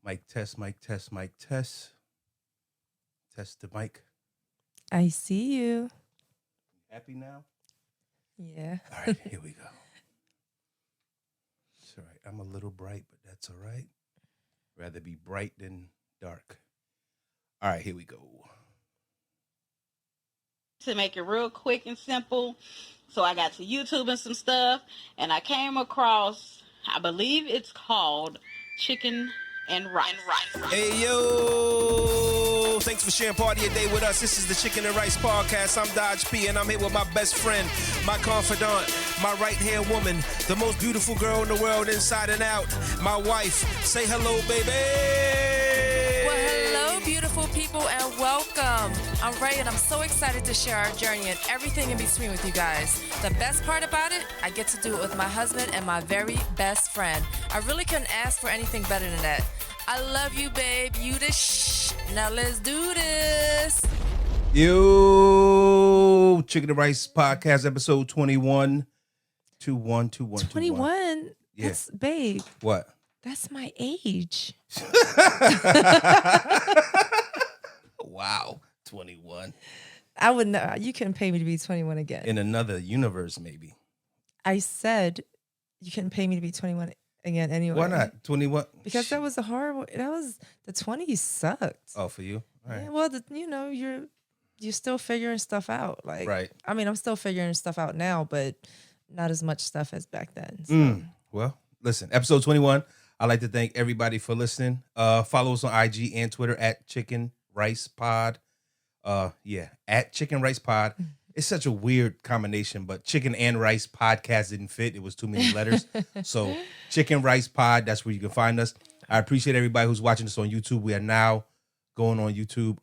Mic test, mic test, mic test. Test the mic. I see you. Happy now? Yeah. All right, here we go. It's all right. I'm a little bright, but that's all right. Rather be bright than dark. All right, here we go. To make it real quick and simple, so I got to YouTube and some stuff, and I came across, I believe it's called Chicken and Rice. Hey, yo! Thanks for sharing part of your day with us. This is the Chicken and Rice Podcast. I'm Dodge P, and I'm here with my best friend, my confidant, my right-hand woman, the most beautiful girl in the world inside and out, my wife. Say hello, baby! Well, hello, beautiful people, and welcome. I'm Ray, and I'm so excited to share our journey and everything in between with you guys. The best part about it, I get to do it with my husband and my very best friend. I really couldn't ask for anything better than that. I love you, babe. You the shh. Now let's do this. Yo! Chicken and Rice Podcast, episode 21. 21? Yeah. That's, babe, What? that's my age. Wow. 21. I would know. You couldn't pay me to be 21 again. In another universe, maybe. I said you couldn't pay me to be 21 again anyway. Why not? 21? Because that was a horrible. That was the 20s sucked. Oh, for you? All right. Yeah, well, you're still figuring stuff out. Like, Right. I mean, I'm still figuring stuff out now, but not as much stuff as back then. So. Well, listen, episode 21. I'd like to thank everybody for listening. Follow us on IG and Twitter at Chicken Rice Pod. At Chicken Rice Pod. It's such a weird combination, but Chicken and Rice Podcast didn't fit. It was too many letters. So Chicken Rice Pod, that's where you can find us. I appreciate everybody who's watching us on YouTube. We are now going on YouTube,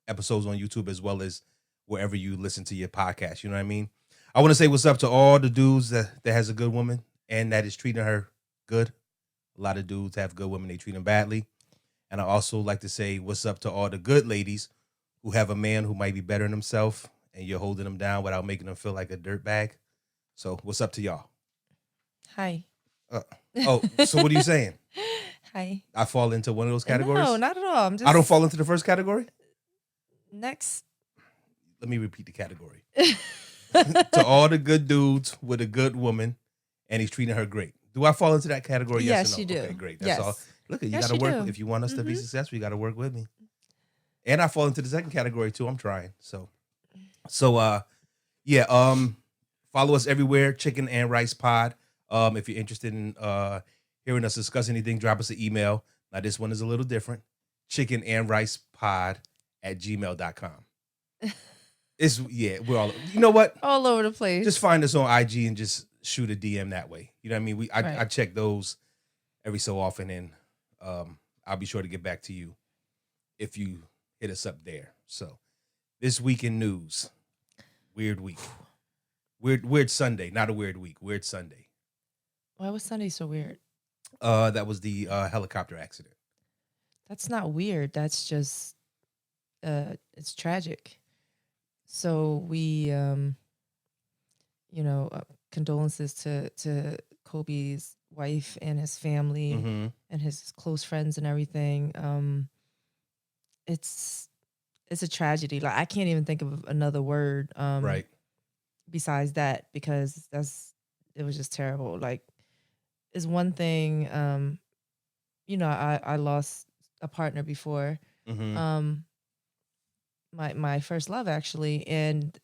episodes on YouTube as well as wherever you listen to your podcast. You know what I mean? I want to say what's up to all the dudes that has a good woman and that is treating her good. A lot of dudes have good women, they treat them badly. And I also like to say what's up to all the good ladies who have a man who might be better than himself and you're holding them down without making them feel like a dirtbag. So what's up to y'all? Hi. So what are you saying? Hi. I fall into one of those categories? No, not at all. I don't fall into the first category? Next. Let me repeat the category. To all the good dudes with a good woman and he's treating her great. Do I fall into that category? Yes, or no? you do. Okay, great. That's all. Look, you Yes, got to work. do. If you want us to be successful, you got to work with me. And I fall into the second category too. I'm trying. So follow us everywhere. Chicken and Rice Pod. If you're interested in hearing us discuss anything, drop us an email. Now this one is a little different. chickenandricepod@gmail.com. We're all, you know what? All over the place. Just find us on IG and just shoot a DM that way. You know what I mean? I Right. check those every so often, and I'll be sure to get back to you if you hit us up there. So this week in news, weird week, weird Sunday, not a weird week, weird Sunday. Why was Sunday so weird? That was the helicopter accident. That's not weird. That's just it's tragic. So we condolences to Kobe's wife and his family and his close friends and everything. It's a tragedy. Like I can't even think of another word Right. besides that because it was just terrible. Like it's one thing I lost a partner before. My first love actually, and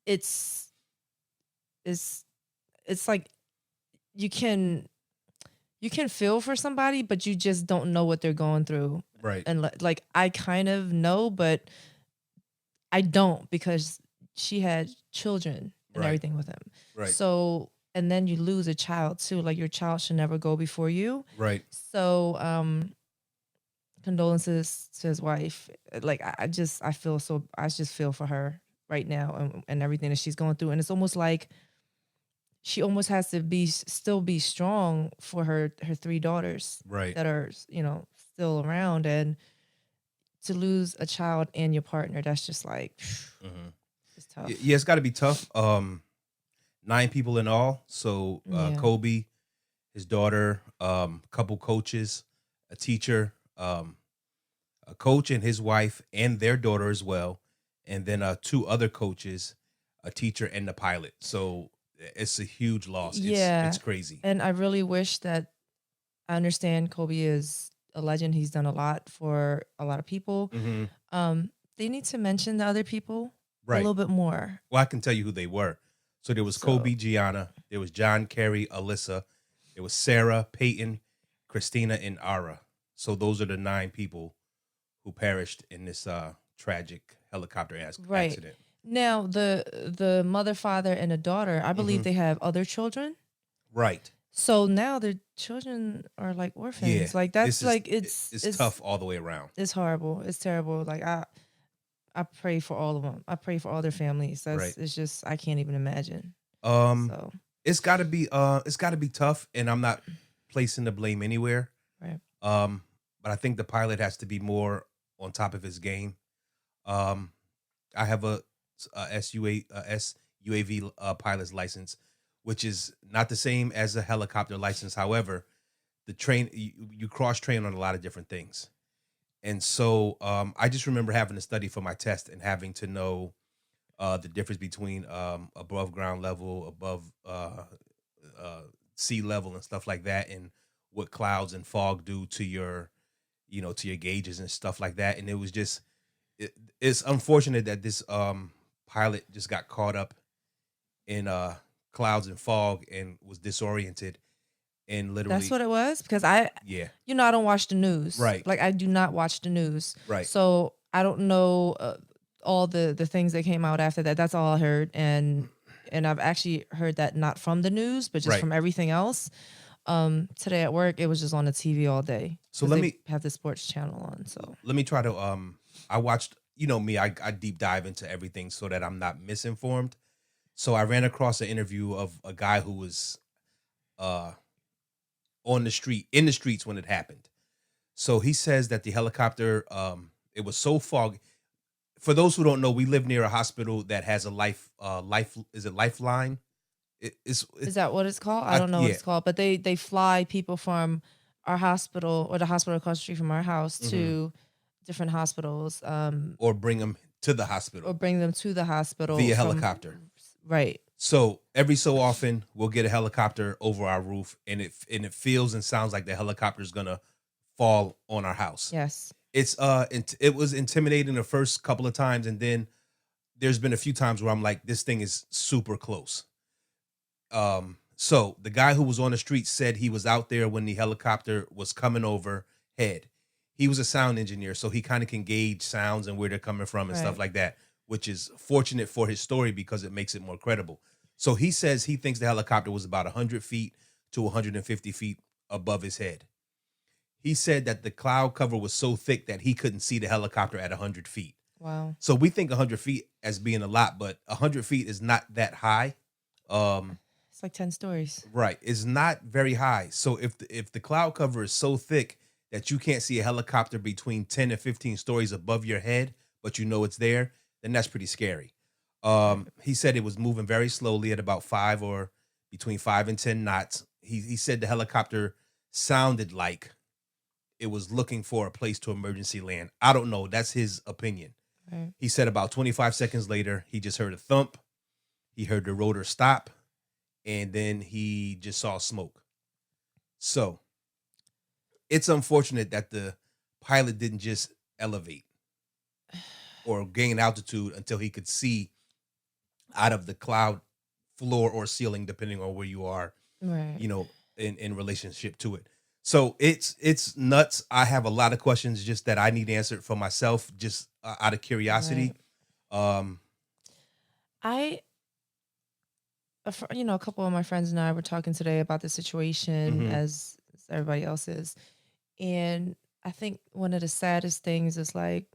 it's like you can feel for somebody, but you just don't know what they're going through. Right. And like I kind of know, but I don't because she had children and Right. everything with him. Right. So and then you lose a child too. Like your child should never go before you. Right. So condolences to his wife. Like I just feel for her right now and everything that she's going through. And it's almost like she almost has to still be strong for her 3 daughters Right. that are, still around, and to lose a child and your partner, that's just like it's tough. Yeah, it's got to be tough. 9 people in all. So Yeah. Kobe, his daughter, couple coaches, a teacher, a coach and his wife and their daughter as well, and then two other coaches, a teacher and the pilot. So it's a huge loss. Yeah. It's crazy. And I really wish that I understand Kobe is a legend. He's done a lot for a lot of people. They need to mention the other people a little bit more. Well, I can tell you who they were. So there was Kobe, Gianna. There was John, Kerry, Alyssa. There was Sarah, Peyton, Christina, and Ara. So those are the 9 people who perished in this tragic helicopter accident. Now, the mother, father, and a daughter, I believe they have other children. Right. So now their children are like orphans. Yeah. Like that's it's tough all the way around. It's horrible. It's terrible. Like I pray for all of them. I pray for all their families. It's just I can't even imagine. So it's gotta be tough, and I'm not placing the blame anywhere. Right. But I think the pilot has to be more on top of his game. I have a SUAV pilot's license, which is not the same as a helicopter license. However, the train you cross train on a lot of different things, and so I just remember having to study for my test and having to know the difference between above ground level, above sea level, and stuff like that, and what clouds and fog do to your gauges and stuff like that. And it was just it's unfortunate that this pilot just got caught up in clouds and fog and was disoriented and literally. That's what it was, because I don't watch the news. Right. Like I do not watch the news. Right. So I don't know all the things that came out after that. That's all I heard, and I've actually heard that not from the news, but just from everything else. Today at work, it was just on the TV all day. So let me have the sports channel on. So let me try to I watched, me, I deep dive into everything so that I'm not misinformed. So I ran across an interview of a guy who was in the streets when it happened. So he says that the helicopter, it was so foggy. For those who don't know, we live near a hospital that has a lifeline? Is that what it's called? I don't know what it's called, but they fly people from our hospital or the hospital across the street from our house to different hospitals, or bring them to the hospital, via helicopter. Right. So every so often we'll get a helicopter over our roof, and it feels and sounds like the helicopter is gonna fall on our house. Yes. It was intimidating the first couple of times, and then there's been a few times where I'm like, this thing is super close. So the guy who was on the street said he was out there when the helicopter was coming overhead. He was a sound engineer, so he kind of can gauge sounds and where they're coming from and stuff like that, which is fortunate for his story because it makes it more credible. So he says he thinks the helicopter was about 100 feet to 150 feet above his head. He said that the cloud cover was so thick that he couldn't see the helicopter at 100 feet. Wow. So we think 100 feet as being a lot, but 100 feet is not that high. It's like 10 stories. Right. It's not very high. So if the cloud cover is so thick that you can't see a helicopter between 10 and 15 stories above your head, but you know it's there, then that's pretty scary. He said it was moving very slowly at about between 5 and 10 knots. He said the helicopter sounded like it was looking for a place to emergency land. I don't know. That's his opinion. Right. He said about 25 seconds later, he just heard a thump. He heard the rotor stop, and then he just saw smoke. So it's unfortunate that the pilot didn't just elevate or gain altitude until he could see out of the cloud floor or ceiling, depending on where you are, right, in relationship to it. So it's nuts. I have a lot of questions just that I need answered for myself, just out of curiosity. Right. A couple of my friends and I were talking today about the situation as everybody else is. And I think one of the saddest things is like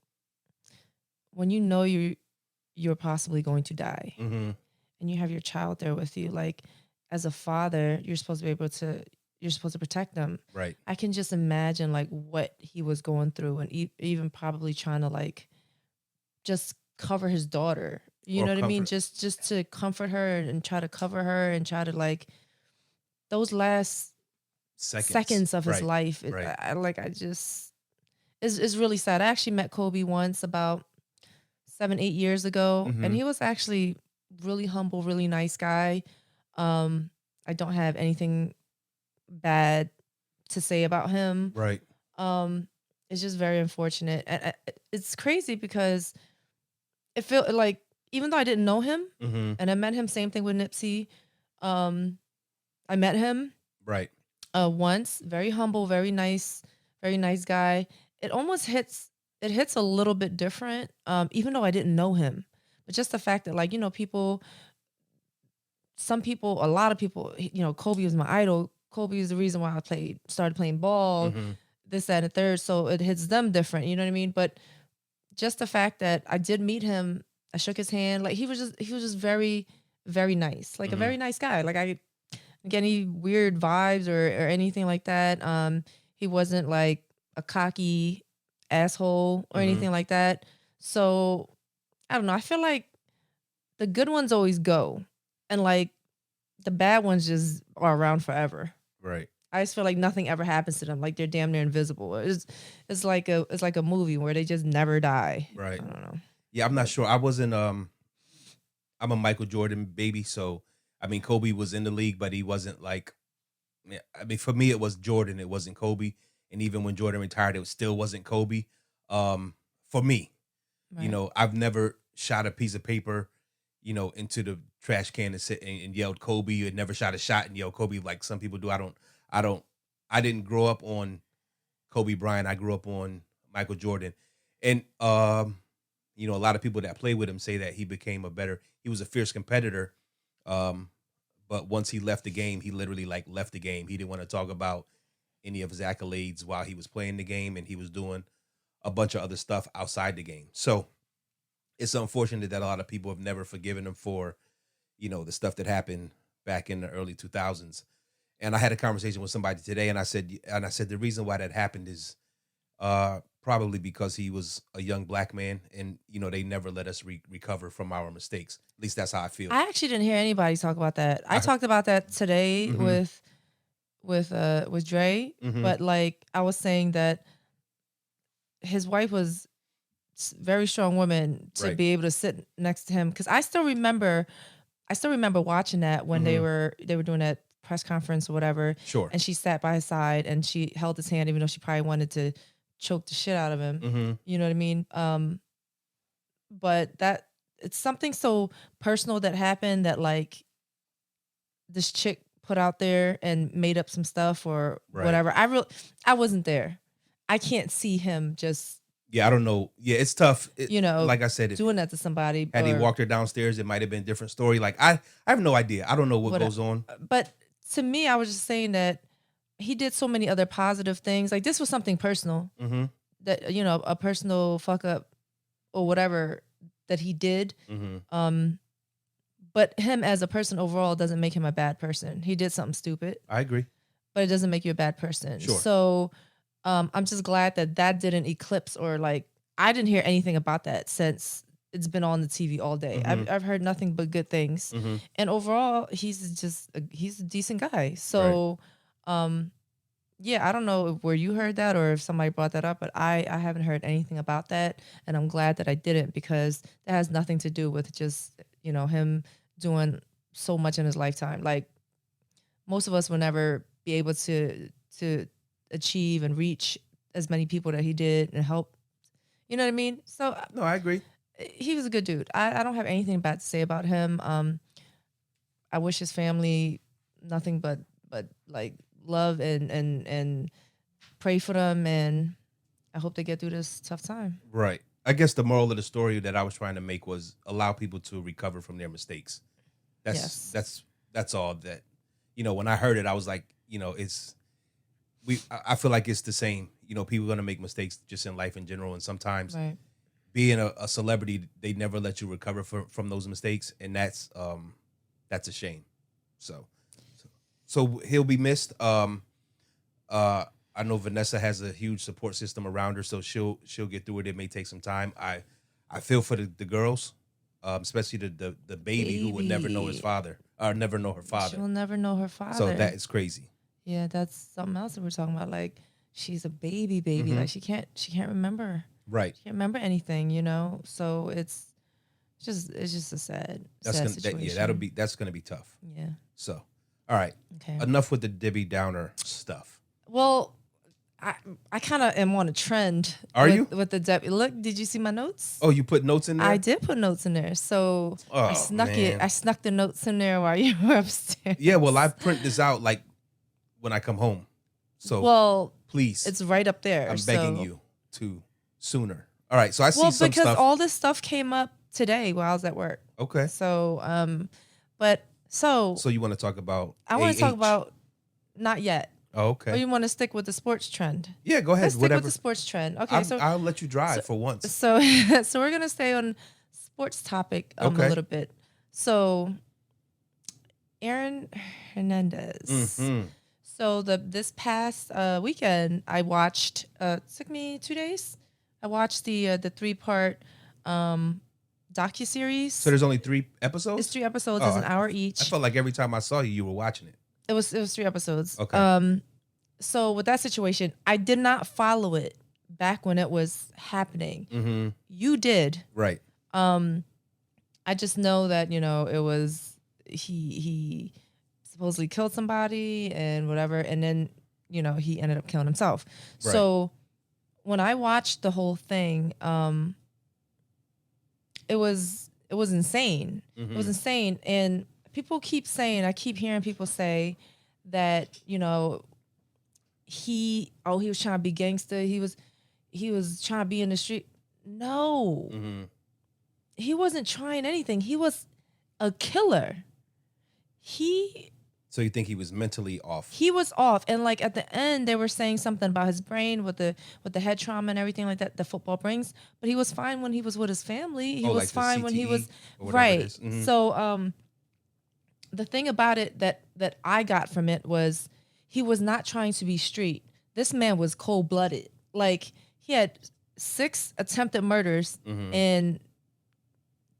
when you know you're possibly going to die and you have your child there with you, like as a father, you're supposed to protect them. Right. I can just imagine like what he was going through and even probably trying to like just cover his daughter. You know what I mean? Just to comfort her and try to cover her and try to like those last seconds of his right. life. Right. It's really sad. I actually met Kobe once about 7-8 years ago, and Mhm. he was actually really humble, really nice guy. I don't have anything bad to say about him. Right. It's just very unfortunate, and it's crazy because it felt like, even though I didn't know him, Mhm. and I met him, same thing with Nipsey. I met him Right. once, very humble, very nice guy. It hits a little bit different, even though I didn't know him, but just the fact that, like, a lot of people, Kobe was my idol. Kobe is the reason why I started playing ball, Mhm. this, that, and the third. So it hits them different, you know what I mean? But just the fact that I did meet him, I shook his hand, like he was just very, very nice, like a very nice guy. Like, I didn't get any weird vibes or anything like that. He wasn't like a cocky asshole or anything like that. So I don't know. I feel like the good ones always go, and like the bad ones just are around forever. Right. I just feel like nothing ever happens to them. Like, they're damn near invisible. It's like a movie where they just never die. Right. I don't know. Yeah, I'm not sure. I wasn't. I'm a Michael Jordan baby, so I mean, Kobe was in the league, but he wasn't like. I mean, for me, it was Jordan. It wasn't Kobe, and even when Jordan retired, it still wasn't Kobe. For me, Right. I've never shot a piece of paper, into the trash can and sit and yelled Kobe. You had never shot a shot and yelled Kobe like some people do. I didn't grow up on Kobe Bryant. I grew up on Michael Jordan, and a lot of people that play with him say that he was a fierce competitor. But once he left the game, he literally like left the game. He didn't want to talk about any of his accolades while he was playing the game, and he was doing a bunch of other stuff outside the game. So it's unfortunate that a lot of people have never forgiven him for, the stuff that happened back in the early 2000s. And I had a conversation with somebody today, and I said the reason why that happened is probably because he was a young black man, and they never let us recover from our mistakes. At least that's how I feel. I actually didn't hear anybody talk about that. I I- talked about that today Mhm. with Dre, Mhm. but like, I was saying that his wife was very strong woman to Right. be able to sit next to him, because I still remember watching that when they were doing that press conference or whatever. Sure. And she sat by his side and she held his hand, even though she probably wanted to choke the shit out of him. Mm-hmm. You know what I mean? But that it's something so personal that happened, that like this chick put out there and made up some stuff or Right. whatever. I wasn't there. I can't see him just, Yeah, I don't know. Yeah, it's tough. Like I said, doing that to somebody. had he or walked her downstairs, it might have been a different story. Like I have no idea. I don't know what What- goes on. But to me, I was just saying that he did so many other positive things. Like, this was something personal, Mm-hmm. that, a personal fuck up or whatever that he did. Mm-hmm. But him as a person overall doesn't make him a bad person. He did something stupid, I agree. but it doesn't make you a bad person. Sure. So I'm just glad that didn't eclipse, or like, I didn't hear anything about that since it's been on the TV all day. Mhm. I've heard nothing but good things. Mm-hmm. And overall, he's a decent guy. So, yeah, I don't know where you heard that or if somebody brought that up, but I haven't heard anything about that, and I'm glad that I didn't, because that has nothing to do with just him doing so much in his lifetime. Like, most of us will never be able to achieve and reach as many people that he did and help. You know what I mean? So No, I agree. he was a good dude. I don't have anything bad to say about him. I wish his family nothing but like love and pray for them, and I hope they get through this tough time. Right. I guess the moral of the story that I was trying to make was allow people to recover from their mistakes. That's all that. When I heard it, I was like, I feel like it's the same. People are gonna make mistakes just in life in general, and sometimes Right. being a celebrity, they never let you recover from those mistakes, and that's a shame. So he'll be missed. I know Vanessa has a huge support system around her, so she'll get through it. It may take some time. I feel for the girls, especially the baby who would never know his father or never know her father. She'll never know her father. So that is crazy. Yeah, that's something else that we're talking about. Like, she's a baby. Like, she can't remember. Right. She can't remember anything, you know? So it's just a sad situation. That's gonna be tough. Yeah. So, all right. Okay. Enough with the Debbie Downer stuff. Well, I kind of am on a trend. Are you? With the Debbie? Look, did you see my notes? Oh, you put notes in there? I did put notes in there. So I snuck man. I snuck the notes in there while you were upstairs. Yeah, well, I print this out like when I come home. So please. It's right up there. I'm begging you to sooner. All right. So I see some stuff. Because all this stuff came up today while I was at work. Okay. So So you want to talk about I want to talk about not yet. Oh, okay. Or you want to stick with the sports trend? Yeah, go ahead. Let's stick with the sports trend. Okay, I'll let you drive for once. So we're gonna stay on sports topic a little bit. So Aaron Hernandez. Mm-hmm. So this past weekend, I watched. It took me 2 days. I watched the 3-part docuseries. So there's only 3 episodes? It's 3 episodes. It's an hour each. I felt like every time I saw you were watching it. It was 3 episodes. Okay. So with that situation, I did not follow it back when it was happening. Mm-hmm. You did. Right. I just know that, you know, it was he supposedly killed somebody and whatever, and then, you know, he ended up killing himself. Right. So when I watched the whole thing, it was insane. Mm-hmm. It was insane. And people keep saying, I keep hearing people say that, you know, he was trying to be gangster. He was trying to be in the street. No. Mm-hmm. He wasn't trying anything. He was a killer. So you think he was mentally off? He was off. And like at the end, they were saying something about his brain with the head trauma and everything like that football brings. But he was fine when he was with his family. He was like fine when he was right. Mm-hmm. So the thing about it that I got from it was he was not trying to be street. This man was cold-blooded. Like, he had 6 attempted murders and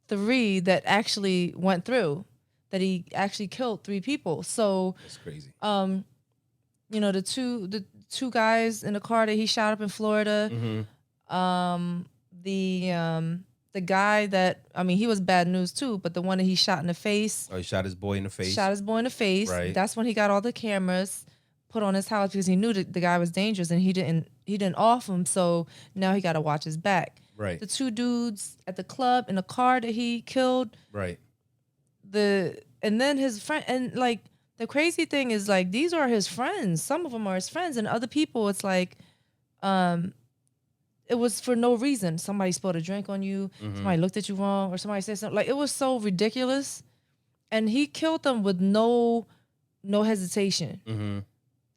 3 that actually went through. That he actually killed 3 people. So that's crazy. You know, the two guys in the car that he shot up in Florida. Mm-hmm. The guy that, I mean, he was bad news too, but the one that he shot in the face. Oh, he shot his boy in the face. Right. That's when he got all the cameras put on his house because he knew that the guy was dangerous and he didn't off him. So now he got to watch his back. Right. The 2 dudes at the club in the car that he killed. Right. And then his friend, and like the crazy thing is like these are his friends. Some of them are his friends, and other people it's like, it was for no reason. Somebody spilled a drink on you. Mm-hmm. Somebody looked at you wrong, or somebody said something. Like it was so ridiculous, and he killed them with no hesitation. Mm-hmm.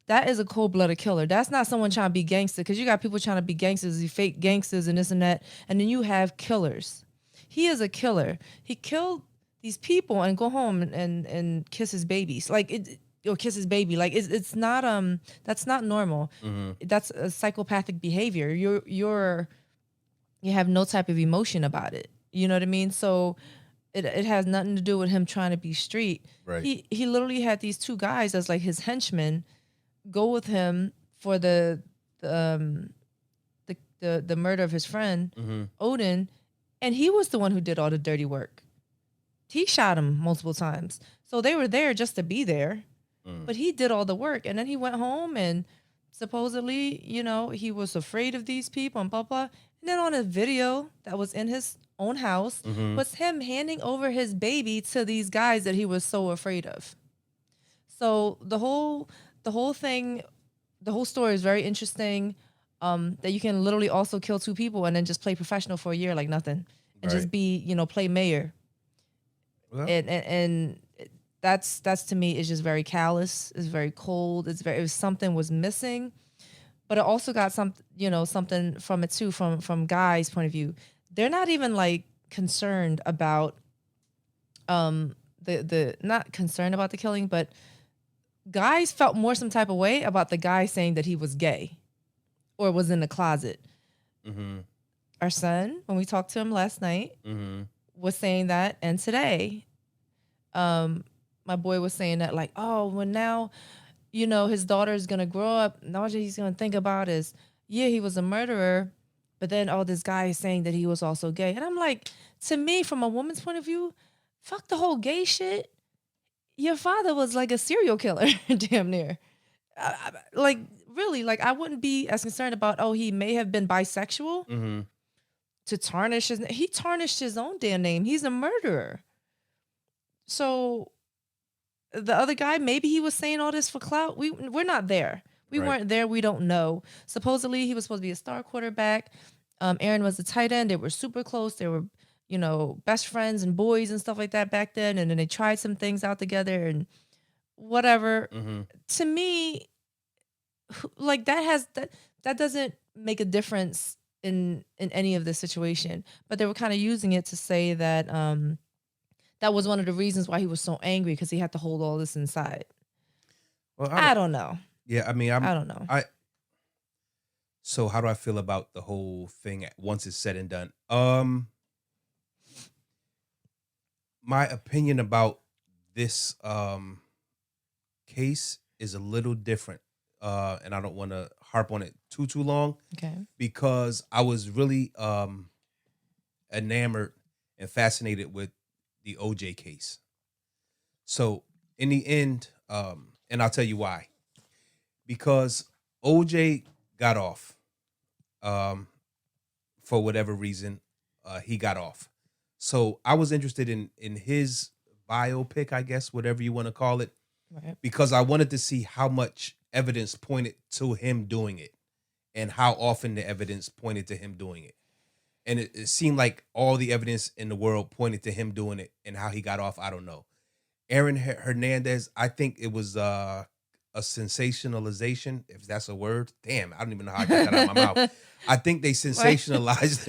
That is a cold-blooded killer. That's not someone trying to be gangster, because you got people trying to be gangsters, fake gangsters, and this and that, and then you have killers. He is a killer. He killed these people and go home and kiss his babies, or kiss his baby. Like it's not that's not normal. Mm-hmm. That's a psychopathic behavior. You have no type of emotion about it. You know what I mean? So it has nothing to do with him trying to be street. Right. He literally had these 2 guys as like his henchmen go with him for the murder of his friend Odin, and he was the one who did all the dirty work. He shot him multiple times. So they were there just to be there. But he did all the work. And then he went home and supposedly, you know, he was afraid of these people and blah, blah. And then on a video that was in his own house was him handing over his baby to these guys that he was so afraid of. So the whole thing, the whole story is very interesting. That you can literally also kill 2 people and then just play professional for a year like nothing. And just be, you know, play mayor. Well, and that's to me is just very callous. It's very cold. If something was missing, but it also got something from it too, from guys' point of view. They're not even like concerned about the not concerned about the killing, but guys felt more some type of way about the guy saying that he was gay or was in the closet. Mm-hmm. Our son, when we talked to him last night. Mm-hmm. Was saying that, and today, my boy was saying that like, oh, well now, you know, his daughter is gonna grow up, and all he's gonna think about is, yeah, he was a murderer, but then this guy is saying that he was also gay. And I'm like, to me, from a woman's point of view, fuck the whole gay shit. Your father was like a serial killer, damn near. Like, really, like, I wouldn't be as concerned about, he may have been bisexual Mm-hmm. to tarnish he tarnished his own damn name. He's a murderer. So the other guy, maybe he was saying all this for clout. We're not there. We Right. weren't there. We don't know. Supposedly he was supposed to be a star quarterback. Aaron was the tight end. They were super close. They were, you know, best friends and boys and stuff like that back then. And then they tried some things out together and whatever. Mm-hmm. To me, like, that doesn't make a difference in any of this situation. But they were kind of using it to say that that was one of the reasons why he was so angry, because he had to hold all this inside. Well, I don't know. Yeah, I mean, I don't know. So how do I feel about the whole thing once it's said and done? My opinion about this case is a little different. And I don't want to harp on it too long, Okay. because I was really enamored and fascinated with the OJ case. So in the end, and I'll tell you why. Because OJ got off, for whatever reason, he got off. So I was interested in his biopic, I guess, whatever you want to call it, Right. because I wanted to see how much evidence pointed to him doing it and how often the evidence pointed to him doing it. And it seemed like all the evidence in the world pointed to him doing it, and how he got off, I don't know. Aaron Hernandez, I think it was a sensationalization, if that's a word. Damn, I don't even know how I got that out of my mouth. I think they sensationalized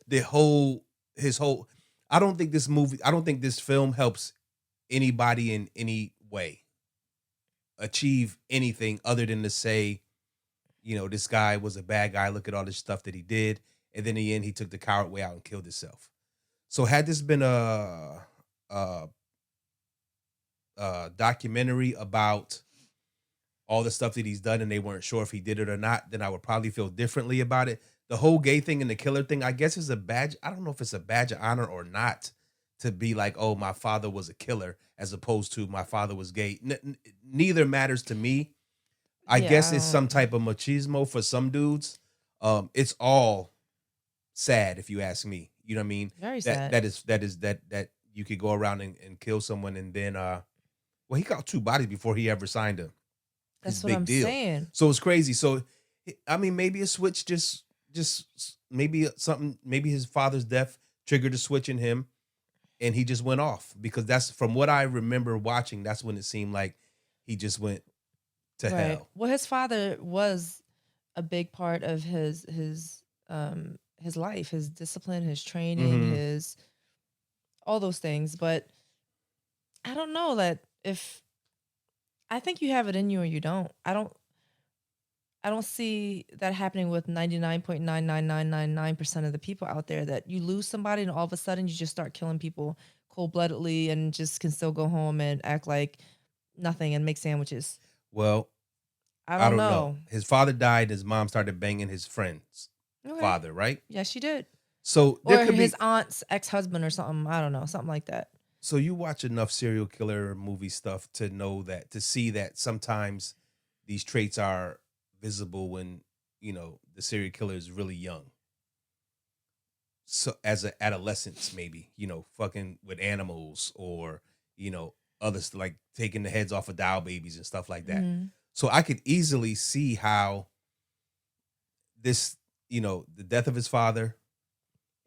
his whole. I don't think this film helps anybody in any way achieve anything other than to say, you know, this guy was a bad guy. Look at all this stuff that he did. And then in the end, he took the coward way out and killed himself. So had this been a documentary about all the stuff that he's done and they weren't sure if he did it or not, then I would probably feel differently about it. The whole gay thing and the killer thing, I guess, is a badge. I don't know if it's a badge of honor or not, to be like, oh, my father was a killer, as opposed to my father was gay. Neither matters to me. I guess it's some type of machismo for some dudes. It's all sad, if you ask me. You know what I mean? Very sad. That you could go around and kill someone, and then well, he got 2 bodies before he ever signed his That's what big I'm deal. saying. So it's crazy. So I mean, maybe a switch just maybe his father's death triggered a switch in him, and he just went off, because that's, from what I remember watching, that's when it seemed like he just went to hell. Well, his father was a big part of his life, his discipline, his training, Mhm. his all those things. But I don't know that if I think you have it in you or you don't. I don't see that happening with 99.99999% of the people out there, that you lose somebody and all of a sudden you just start killing people cold-bloodedly and just can still go home and act like nothing and make sandwiches. Well, I don't know. His father died. His mom started banging his friend's Okay. father, right? Yeah, she did. So Or there could his be. aunt's ex-husband or something. I don't know. Something like that. So you watch enough serial killer movie stuff to know that, to see that sometimes these traits are visible when, you know, the serial killer is really young. So as an adolescent, maybe, you know, fucking with animals, or, you know, others, like taking the heads off of doll babies and stuff like that. Mhm. So I could easily see how this, you know, the death of his father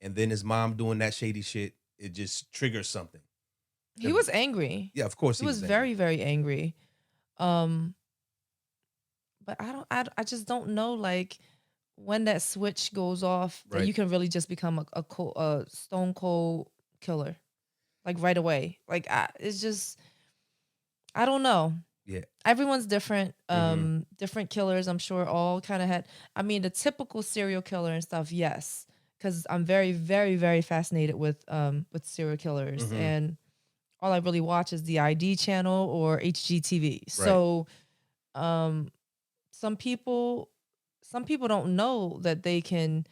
and then his mom doing that shady shit, it just triggers something. He was angry. Yeah, of course He was angry. very, very angry. But I just don't know, like, when that switch goes off, that Right. you can really just become a stone cold killer, like, right away. Like, it's just, I don't know. Yeah. Everyone's different. Mhm. Different killers, I'm sure, all kind of had. I mean, the typical serial killer and stuff, yes, because I'm very, very, very fascinated with serial killers, Mhm. and all I really watch is the ID channel or HGTV. So um some people don't know that they can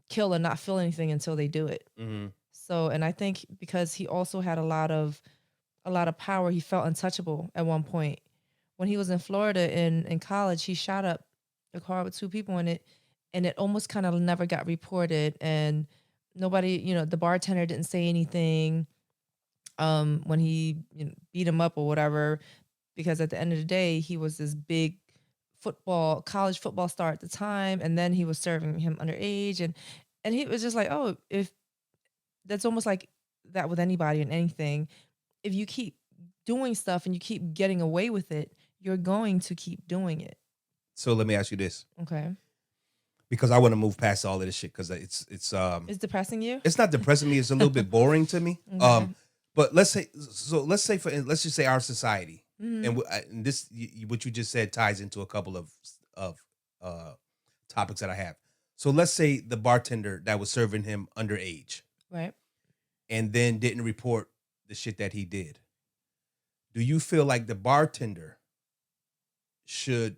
kill and not feel anything until they do it. Mm-hmm. So, and I think because he also had a lot of power, he felt untouchable at one point. When he was in Florida in college, he shot up a car with two people in it, and it almost kind of never got reported, and nobody, the bartender didn't say anything when he beat him up or whatever, because at the end of the day, he was this big college football star at the time, and then he was serving him underage, and he was just like, oh, if that's almost like that with anybody and anything. If you keep doing stuff and you keep getting away with it, you're going to keep doing it. So let me ask you this. Okay. Because I want to move past all of this shit because it's depressing you? It's not depressing me. It's a little bit boring to me. Okay. But let's just say our society, and this what you just said ties into a couple of topics that I have. So let's say the bartender that was serving him underage, right, and then didn't report the shit that he did. Do you feel like the bartender should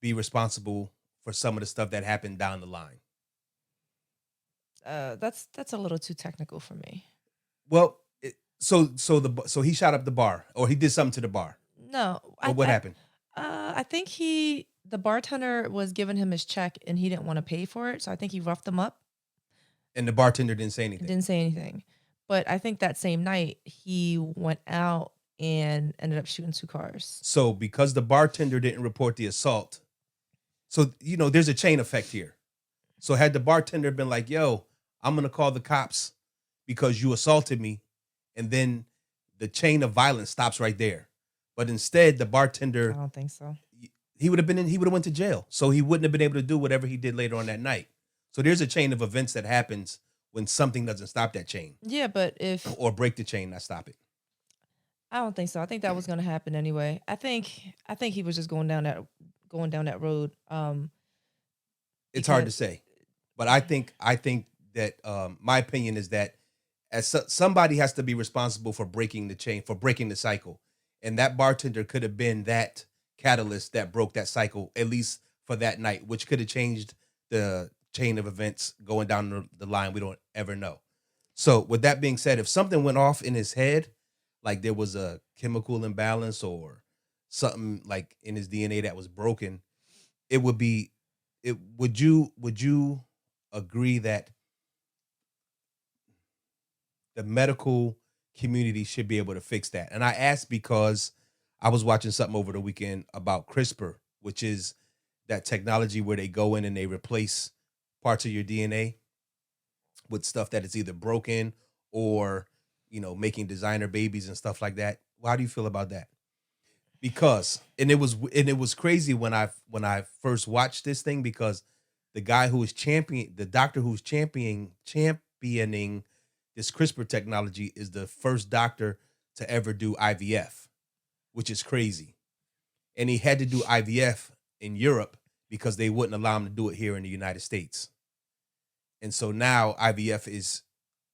be responsible for some of the stuff that happened down the line? That's a little too technical for me. Well, so he shot up the bar, or he did something to the bar. No, what happened? I think the bartender was giving him his check and he didn't want to pay for it, so I think he roughed him up. And the bartender didn't say anything. Didn't say anything, but I think that same night he went out and ended up shooting two cars. So because the bartender didn't report the assault, so there's a chain effect here. So had the bartender been like, "Yo, I'm gonna call the cops because you assaulted me," and then the chain of violence stops right there. But instead, the bartender, I don't think so. He would have went to jail. So he wouldn't have been able to do whatever he did later on that night. So there's a chain of events that happens when something doesn't stop that chain. Yeah, but or break the chain, not stop it. I don't think so. I think that was going to happen anyway. I think he was just going down that road. It's hard to say, but I think that my opinion is that somebody has to be responsible for breaking the chain, for breaking the cycle, and that bartender could have been that catalyst that broke that cycle, at least for that night, which could have changed the chain of events going down the line. We don't ever know. So with that being said, if something went off in his head, like there was a chemical imbalance or something like in his DNA that was broken, would you agree that the medical community should be able to fix that? And I asked because I was watching something over the weekend about CRISPR, which is that technology where they go in and they replace parts of your DNA with stuff that is either broken or, making designer babies and stuff like that. How do you feel about that? Because it was crazy when I first watched this thing, because the guy who is the doctor who's championing this CRISPR technology is the first doctor to ever do IVF, which is crazy. And he had to do IVF in Europe because they wouldn't allow him to do it here in the United States. And so now IVF is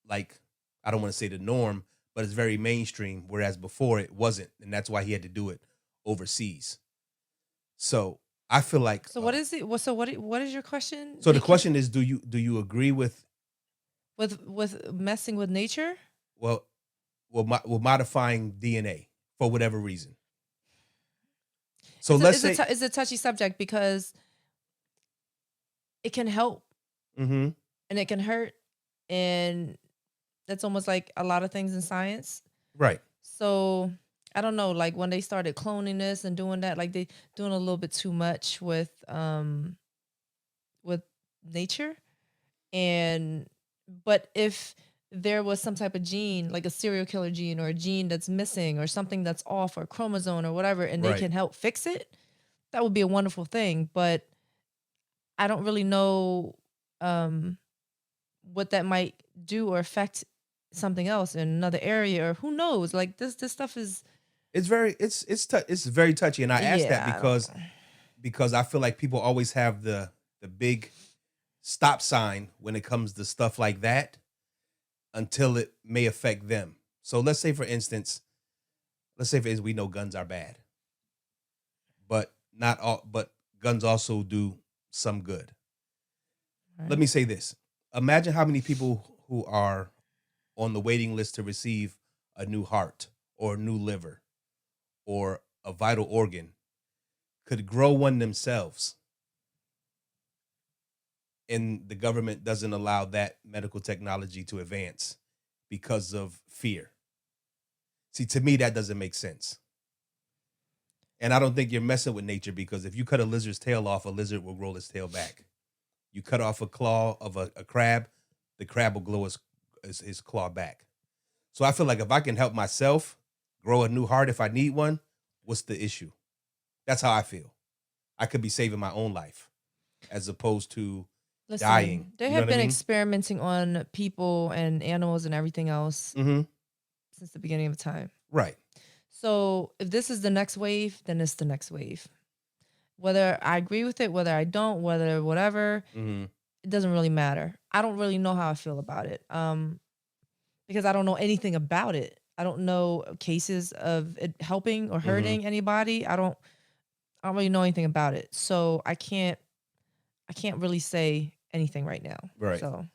like, I don't want to say the norm, but it's very mainstream, whereas before it wasn't. And that's why he had to do it overseas. So I feel like. So what is it? So what is your question? So the question is, do you agree with messing with nature? Well, modifying DNA for whatever reason. So let's say it's a touchy subject because it can help and it can hurt, and that's almost like a lot of things in science. Right. So I don't know, like when they started cloning this and doing that, like they doing a little bit too much with nature. But if there was some type of gene, like a serial killer gene or a gene that's missing or something that's off or chromosome or whatever, and they can help fix it, that would be a wonderful thing. But I don't really know what that might do or affect something else in another area, or who knows? Like this stuff is. It's very touchy, and I asked that because I feel like people always have the big stop sign when it comes to stuff like that until it may affect them. So let's say, for instance, we know guns are bad, but not all. But guns also do some good. Right. Let me say this: imagine how many people who are on the waiting list to receive a new heart or a new liver or a vital organ could grow one themselves, and the government doesn't allow that medical technology to advance because of fear. See, to me, that doesn't make sense. And I don't think you're messing with nature, because if you cut a lizard's tail off, a lizard will grow its tail back. You cut off a claw of a crab, the crab will grow his claw back. So I feel like if I can help myself grow a new heart if I need one, what's the issue? That's how I feel. I could be saving my own life as opposed to dying. They You know have what I been mean? experimenting on people and animals and everything else Mm-hmm. since the beginning of time. Right. So if this is the next wave, then it's the next wave. Whether I agree with it, whether I don't, whether whatever, Mm-hmm. it doesn't really matter. I don't really know how I feel about it. Because I don't know anything about it. I don't know cases of it helping or hurting anybody. I don't really know anything about it. So I can't really say anything right now. Right. So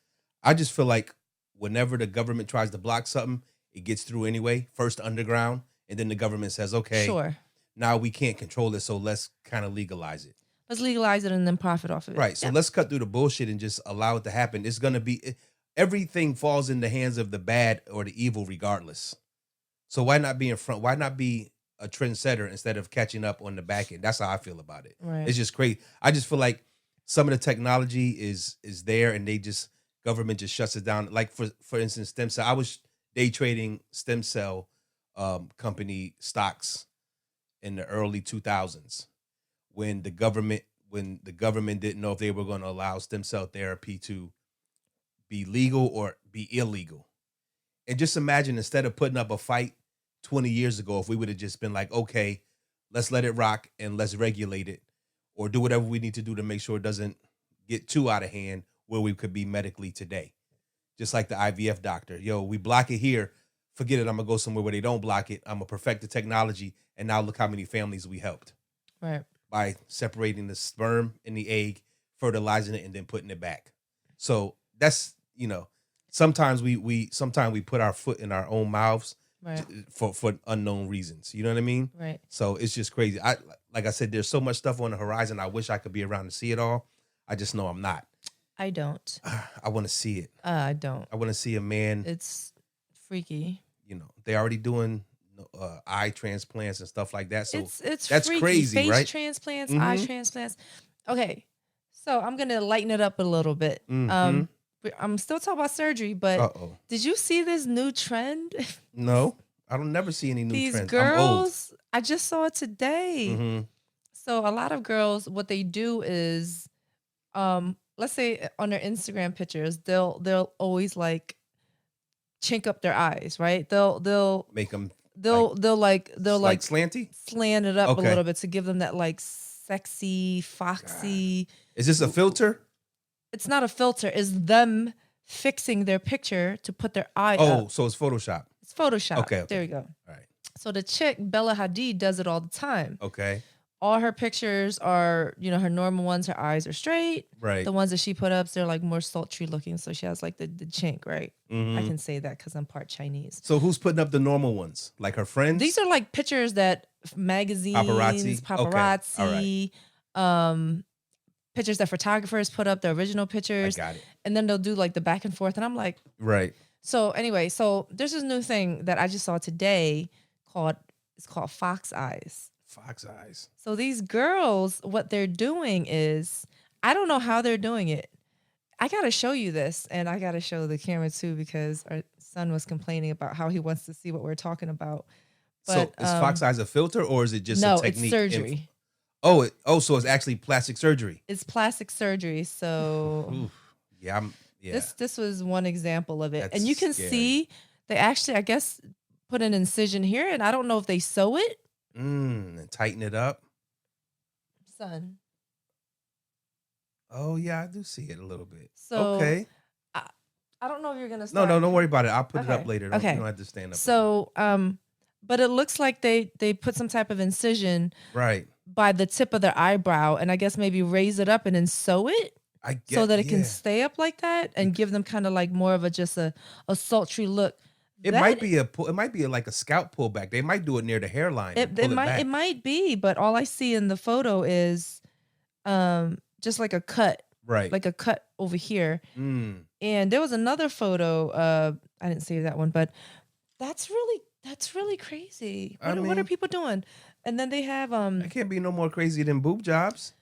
I just feel like whenever the government tries to block something, it gets through anyway, first underground, and then the government says, okay, sure. now we can't control it, so let's kind of legalize it. Let's legalize it and then profit off of it. Right. So let's cut through the bullshit and just allow it to happen. It's going to be, everything falls in the hands of the bad or the evil regardless. So why not be in front? Why not be a trendsetter instead of catching up on the back end? That's how I feel about it. Right. It's just crazy. I just feel like some of the technology is there, and government just shuts it down. Like for instance, stem cell. I was day trading stem cell company stocks in the early 2000s when the government didn't know if they were going to allow stem cell therapy to be legal or be illegal. And just imagine, instead of putting up a fight 20 years ago, if we would have just been like, okay, let's let it rock and let's regulate it, or do whatever we need to do to make sure it doesn't get too out of hand where we could be medically today. Just like the IVF doctor. Yo, we block it here. Forget it. I'm going to go somewhere where they don't block it. I'm going to perfect the technology. And now look how many families we helped. Right. By separating the sperm and the egg, fertilizing it, and then putting it back. So that's, sometimes we put our foot in our own mouths, right, for unknown reasons. You know what I mean? Right. So it's just crazy. Like I said, there's so much stuff on the horizon. I wish I could be around to see it all. I just know I'm not. I don't. I want to see it. I don't. I want to see a man. It's freaky. They're already doing eye transplants and stuff like that. So it's that's freaky. crazy, Face right? transplants, eye transplants. Okay, so I'm gonna lighten it up a little bit. I'm still talking about surgery, but did you see this new trend? No, I don't never see any new These trends. girls, I just saw it today. Mm-hmm. So a lot of girls, what they do is, let's say on their Instagram pictures, they'll always like chink up their eyes, right? They'll make them. They'll slanty, slant it up a little bit to give them that like sexy, foxy. God. Is this a filter? It's not a filter. It's them fixing their picture to put their eye up. Oh, so it's Photoshop. It's Photoshop. Okay. There we go. All right. So the chick, Bella Hadid, does it all the time. Okay. All her pictures are, her normal ones, her eyes are straight. Right. The ones that she put up, they're like more sultry looking. So she has like the chink, right? I can say that because I'm part Chinese. So who's putting up the normal ones? Like her friends? These are like pictures that magazines, paparazzi, Okay. Pictures that photographers put up, the original pictures. I got it. And then they'll do like the back and forth. And I'm like, right. So anyway, there's this new thing that I just saw today called Fox Eyes. Fox eyes. So these girls, what they're doing is, I don't know how they're doing it. I got to show you this, and I got to show the camera too, because our son was complaining about how he wants to see what we're talking about. But, so is Fox eyes a filter, or is it just no, a technique? No, it's surgery. So it's actually plastic surgery. It's plastic surgery. So Oof. Yeah. This was one example of it. That's and you can scary. see they actually, I guess, put an incision here, and I don't know if they sew it. And tighten it up. Son. Oh yeah, I do see it a little bit. So okay. I don't know if you're gonna No, start. don't worry about it. I'll put it Okay. up later. You don't have to stand up. So but it looks like they put some type of incision Right. by the tip of their eyebrow, and I guess maybe raise it up and then sew it I get so that it can stay up like that and give them kind of like more of a sultry look. It might be like a scalp pullback. They might do it near the hairline. It might be, but all I see in the photo is just like a cut. Right. Like a cut over here. Mm. And there was another photo, I didn't see that one, but that's really crazy. What are people doing? And then they have it can't be no more crazy than boob jobs.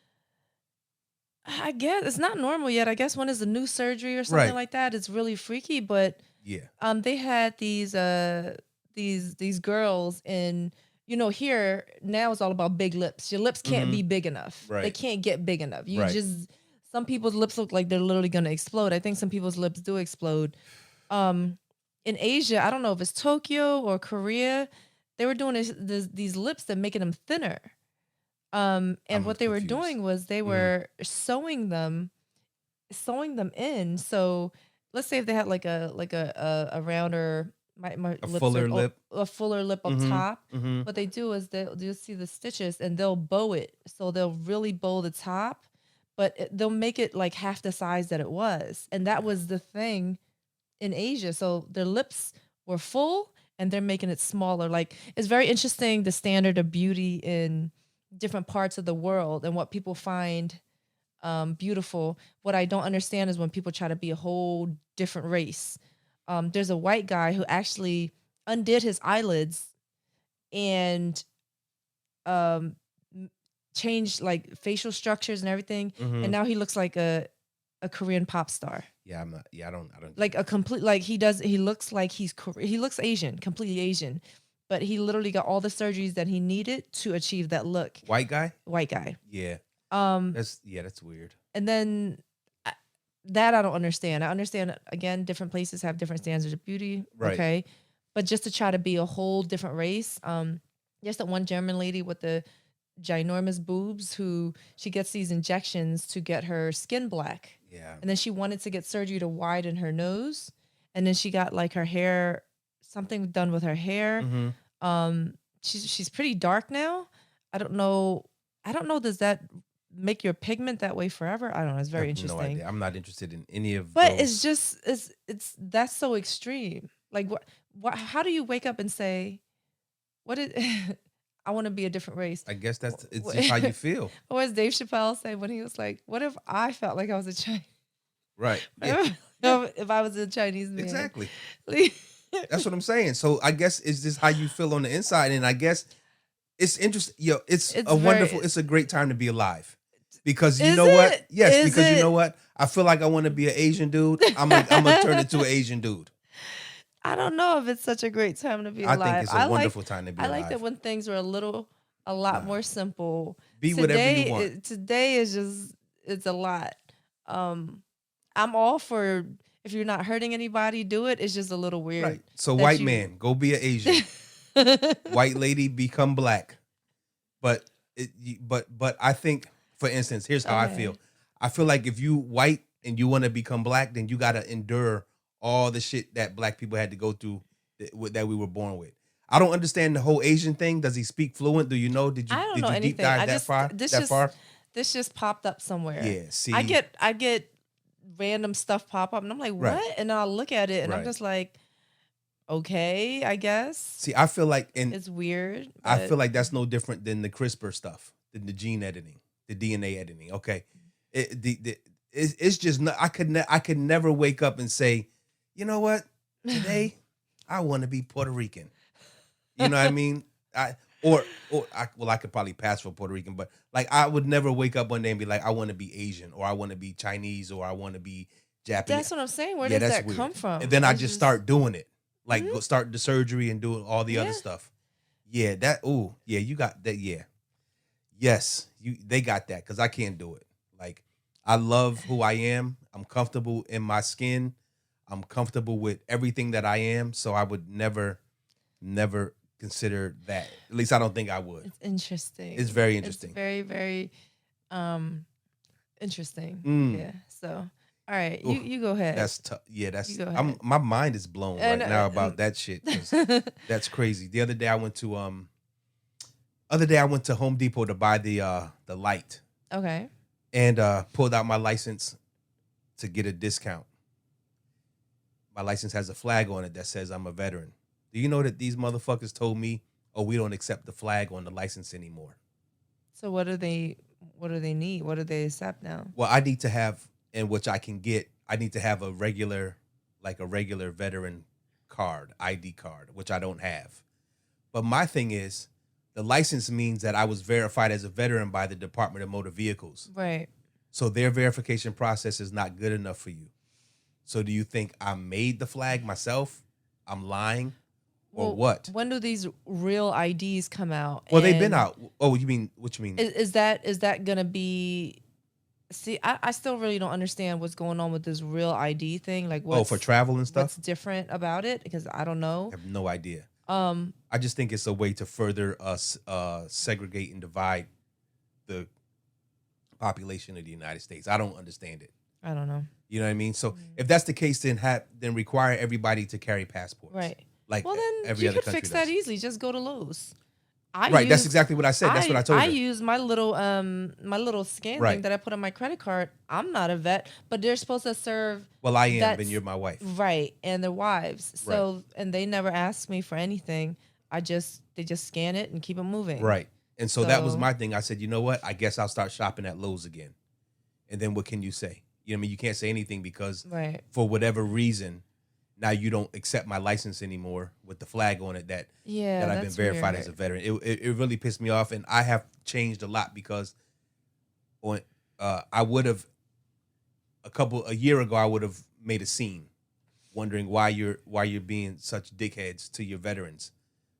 I guess it's not normal yet. I guess when it's a new surgery or something like that, it's really freaky. But yeah, they had these girls in, here now it's all about big lips. Your lips can't be big enough. Right. They can't get big enough. Some people's lips look like they're literally gonna explode. I think some people's lips do explode. In Asia, I don't know if it's Tokyo or Korea, they were doing these lips that making them thinner. And what they were doing was they were sewing them in. So let's say if they had like a rounder, my a lips fuller are, lip, a fuller lip up top. What they do is they'll see the stitches and they'll bow it. So they'll really bow the top, but they'll make it like half the size that it was. And that was the thing in Asia. So their lips were full and they're making it smaller. Like, it's very interesting, the standard of beauty in different parts of the world and what people find beautiful. What I don't understand is when people try to be a whole different race. There's a white guy who actually undid his eyelids and changed like facial structures and everything, and now he looks like a Korean pop star. Yeah, I'm not. Yeah, I don't. Like a complete, like he looks like he looks Asian, completely Asian, but he literally got all the surgeries that he needed to achieve that look. White guy. Yeah. That's weird. And then that I don't understand. I understand, again, different places have different standards of beauty. Right. Okay. But just to try to be a whole different race. There's that one German lady with the ginormous boobs who she gets these injections to get her skin black. Yeah. And then she wanted to get surgery to widen her nose. And then she got like her hair, something done with her hair. She's pretty dark now. I don't know. Does that make your pigment that way forever? I don't know. It's very interesting. No idea. I'm not interested in any of but those. It's just, it's that's so extreme. Like how do you wake up and say, I want to be a different race? I guess it's just how you feel. What does Dave Chappelle say when he was like, what if I felt like I was a Chinese? Right. Yeah. If I was a Chinese man. Exactly. That's what I'm saying. So I guess it's just how you feel on the inside. And I guess it's interesting. It's a great time to be alive. Because you know what? Yes, because you know what? I feel like I want to be an Asian dude. I'm gonna turn into an Asian dude. I don't know if it's such a great time to be alive. I think it's a wonderful time to be alive. I like that when things are a lot more simple. Be whatever you want. Today is just, it's a lot. I'm all for, if you're not hurting anybody, do it. It's just a little weird. Right. So white man, go be an Asian. White lady, become black. But I think, for instance, here's how I feel. I feel like if you white and you want to become black, then you got to endure all the shit that black people had to go through that we were born with. I don't understand the whole Asian thing. Does he speak fluent? Do you know? Did you deep dive that far? This just popped up somewhere. Yeah. See, I get random stuff pop up and I'm like, what? Right. And I'll look at it and I'm just like, okay, I guess. See, I feel like it's weird. I feel like that's no different than the CRISPR stuff, than the gene editing, the DNA editing. Okay. It's just not, I could never wake up and say, you know what? Today, I want to be Puerto Rican. You know what I mean? I could probably pass for Puerto Rican, but like I would never wake up one day and be like, I want to be Asian, or I want to be Chinese, or I want to be Japanese. That's what I'm saying. Where does that come from? And then I just start doing it, like go start the surgery and do all the other stuff. Yeah, you got that. Yeah, yes, they got that because I can't do it. Like I love who I am. I'm comfortable in my skin. I'm comfortable with everything that I am. So I would never consider that. At least I don't think I would. It's interesting. It's very interesting. It's very, very interesting. Yeah. So All right, Ooh, you go ahead. That's tough. Yeah, that's. You go ahead. My mind is blown right now about that shit. 'Cause that's crazy. The other day I went to Home Depot to buy the light Okay. and pulled out my license to get a discount. My license has a flag on it that says I'm a veteran. Do you know that these motherfuckers told me, "Oh, we don't accept the flag on the license anymore." So what do they need? What do they accept now? Well, I need to have, and which I can get, I need to have a regular veteran card, ID card, which I don't have. But my thing is, the license means that I was verified as a veteran by the Department of Motor Vehicles. Right. So their verification process is not good enough for you. So do you think I made the flag myself? I'm lying? Or what? When do these real IDs come out? Well, they've been out. Oh, what you mean? Is that gonna be? See, I still really don't understand what's going on with this real ID thing. Like, for travel and stuff? What's different about it? Because I don't know. I have no idea. I just think it's a way to further segregate and divide the population of the United States. I don't understand it. I don't know. You know what I mean? So if that's the case, then require everybody to carry passports. Right. Like well, then every you other could country fix does. that easily. Just go to Lowe's. That's exactly what I said. That's what I told her. I use my little scan thing that I put on my credit card. I'm not a vet, but they're supposed to serve. Well, I am, and you're my wife. Right, and their wives. So, and they never ask me for anything. They just scan it and keep it moving. Right. And so that was my thing. I said, you know what? I guess I'll start shopping at Lowe's again. And then what can you say? You know what I mean? You can't say anything because for whatever reason, now you don't accept my license anymore with the flag on it that I've been verified as a veteran. It really pissed me off, and I have changed a lot because I would have a year ago I would have made a scene wondering why you're being such dickheads to your veterans.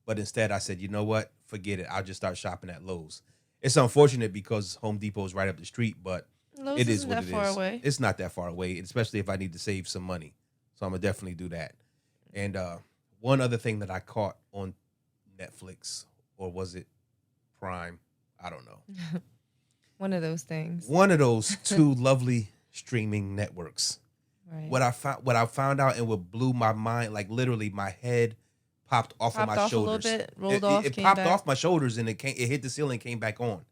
But instead I said, you know what? Forget it. I'll just start shopping at Lowe's. It's unfortunate because Home Depot is right up the street, but Lowe's it is what it is. Far away. It's not that far away, especially if I need to save some money. So I'm going to definitely do that. And one other thing that I caught on Netflix, or was it Prime? I don't know. One of those things. One of those two lovely streaming networks. Right. What I found out and what blew my mind, like literally my head popped off of my shoulders. A little bit, rolled off, it popped off my shoulders and it hit the ceiling, came back on.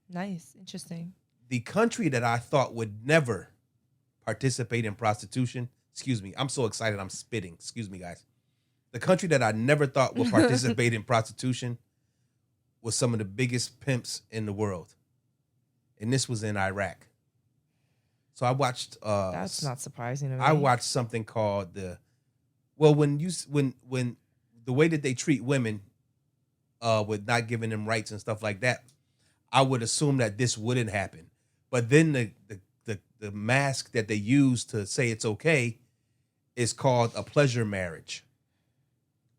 Nice. Interesting. The country that I thought would never participate in prostitution. Excuse me. I'm so excited. I'm spitting. Excuse me, guys. The country that I never thought would participate in prostitution was some of the biggest pimps in the world. And this was in Iraq. So I watched. That's not surprising to me. I watched something called when the way that they treat women, with not giving them rights and stuff like that, I would assume that this wouldn't happen. But then the mask that they use to say it's okay is called a pleasure marriage.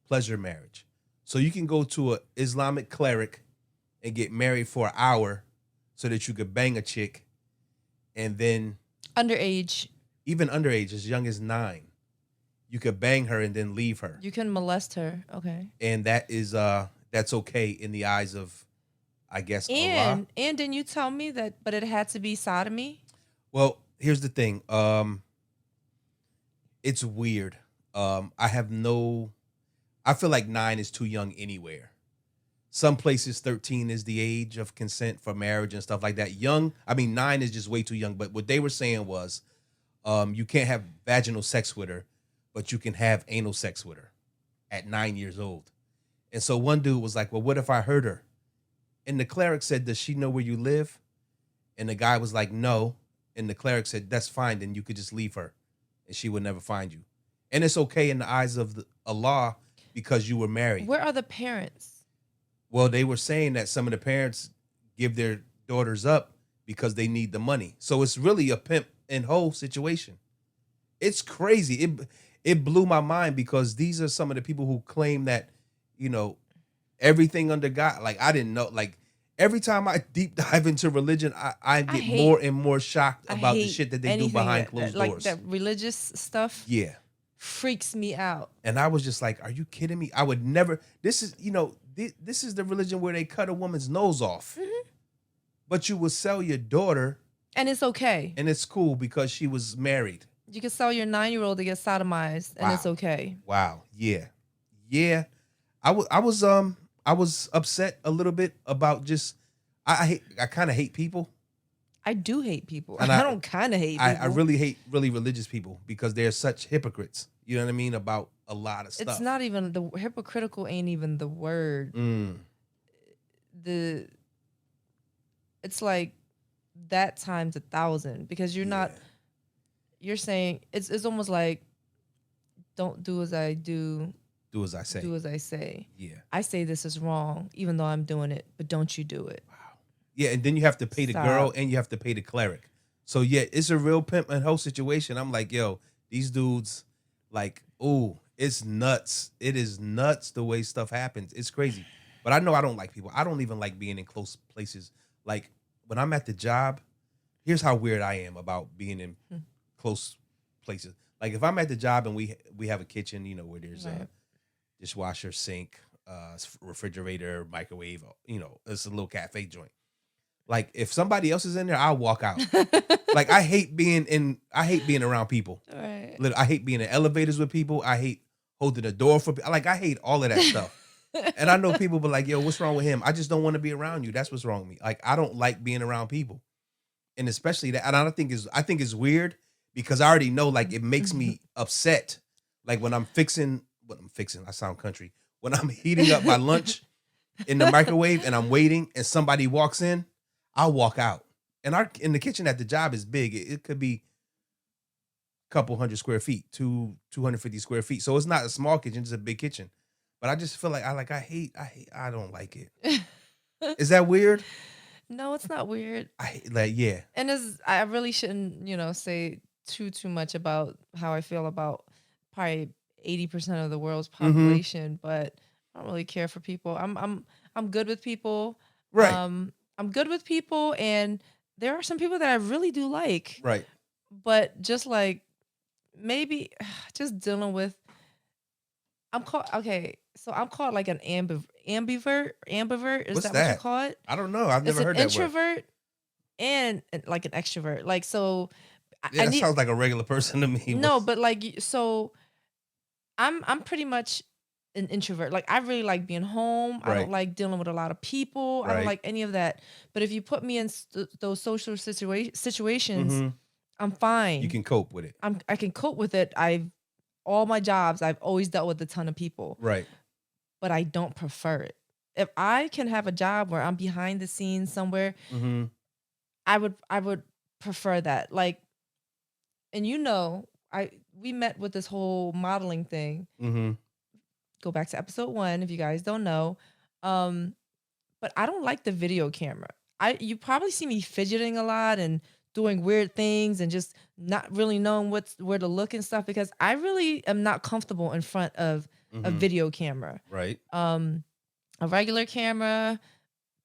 Pleasure marriage. So you can go to an Islamic cleric and get married for an hour so that you could bang a chick, and then underage, even underage, as young as 9, you could bang her and then leave her. You can molest her. Okay. And that's okay in the eyes of, I guess, Allah. And didn't you tell me that, but it had to be sodomy? Well, here's the thing. It's weird. I feel like 9 is too young anywhere. Some places 13 is the age of consent for marriage and stuff like that. 9 is just way too young. But what they were saying was, you can't have vaginal sex with her, but you can have anal sex with her at 9 years old. And so one dude was like, well, what if I hurt her? And the cleric said, does she know where you live? And the guy was like, no. And the cleric said, that's fine. Then you could just leave her and she would never find you. And it's okay in the eyes of Allah because you were married. Where are the parents? Well, they were saying that some of the parents give their daughters up because they need the money. So it's really a pimp and hoe situation. It's crazy. It blew my mind because these are some of the people who claim that, everything under God. Like, I didn't know. Like, every time I deep dive into religion, I get more and more shocked about the shit that they do behind closed doors. Like that religious stuff. Yeah. Freaks me out. And I was just like, are you kidding me? I would never. This is, this is the religion where they cut a woman's nose off. Mm-hmm. But you will sell your daughter And it's okay. And it's cool because she was married. You can sell your 9-year-old to get sodomized, and it's Wow. okay. Wow. Yeah. I was upset a little bit about just I kind of hate people. I do hate people. And I don't kind of hate people. I really hate really religious people because they're such hypocrites. You know what I mean? About a lot of stuff. It's not even the hypocritical ain't even the word. It's like that times 1,000 because you're not. You're saying it's almost like, don't do as I do. Do as I say. Do as I say. Yeah. I say this is wrong, even though I'm doing it, but don't you do it. Wow. Yeah, and then you have to pay the girl and you have to pay the cleric. So yeah, it's a real pimp and hoe situation. I'm like, yo, these dudes, like, ooh, it's nuts. It is nuts the way stuff happens. It's crazy. But I know I don't like people. I don't even like being in close places. Like when I'm at the job, here's how weird I am about being in close places. Like if I'm at the job and we have a kitchen, you know, where there's a dishwasher, sink, refrigerator, microwave, you know, it's a little cafe joint. Like if somebody else is in there, I'll walk out. Like I hate being around people. Right. I hate being in elevators with people. I hate holding the door for people. Like I hate all of that stuff. And I know people be like, yo, what's wrong with him? I just don't want to be around you. That's what's wrong with me. Like I don't like being around people. And especially that, and I think it's weird because I already know like it makes me upset. Like when I'm fixing, I sound country. When I'm heating up my lunch in the microwave and I'm waiting and somebody walks in, I'll walk out. And in the kitchen at the job is big. It could be a couple 100 square feet, 250 square feet. So it's not a small kitchen, it's a big kitchen. But I just feel like I don't like it. Is that weird? No, it's not weird. Yeah. And I really shouldn't, say too much about how I feel about probably 80% of the world's population, but I don't really care for people. I'm good with people. Right. I'm good with people, and there are some people that I really do like. Right. But just like maybe just dealing with I'm called like an ambivert. Is What's that what you call it? I don't know. I've never heard that word. It's an introvert and like an extrovert. Like so that sounds like a regular person to me. No, but like so I'm pretty much an introvert. Like I really like being home. Right. I don't like dealing with a lot of people. I don't like any of that. But if you put me in those social situations, I'm fine. You can cope with it. I can cope with it. All my jobs, I've always dealt with a ton of people. Right. But I don't prefer it. If I can have a job where I'm behind the scenes somewhere, I would prefer that. Like, and we met with this whole modeling thing. Go back to episode 1 if you guys don't know. But I don't like the video camera. You probably see me fidgeting a lot and doing weird things and just not really knowing where to look and stuff because I really am not comfortable in front of a video camera. Right. A regular camera,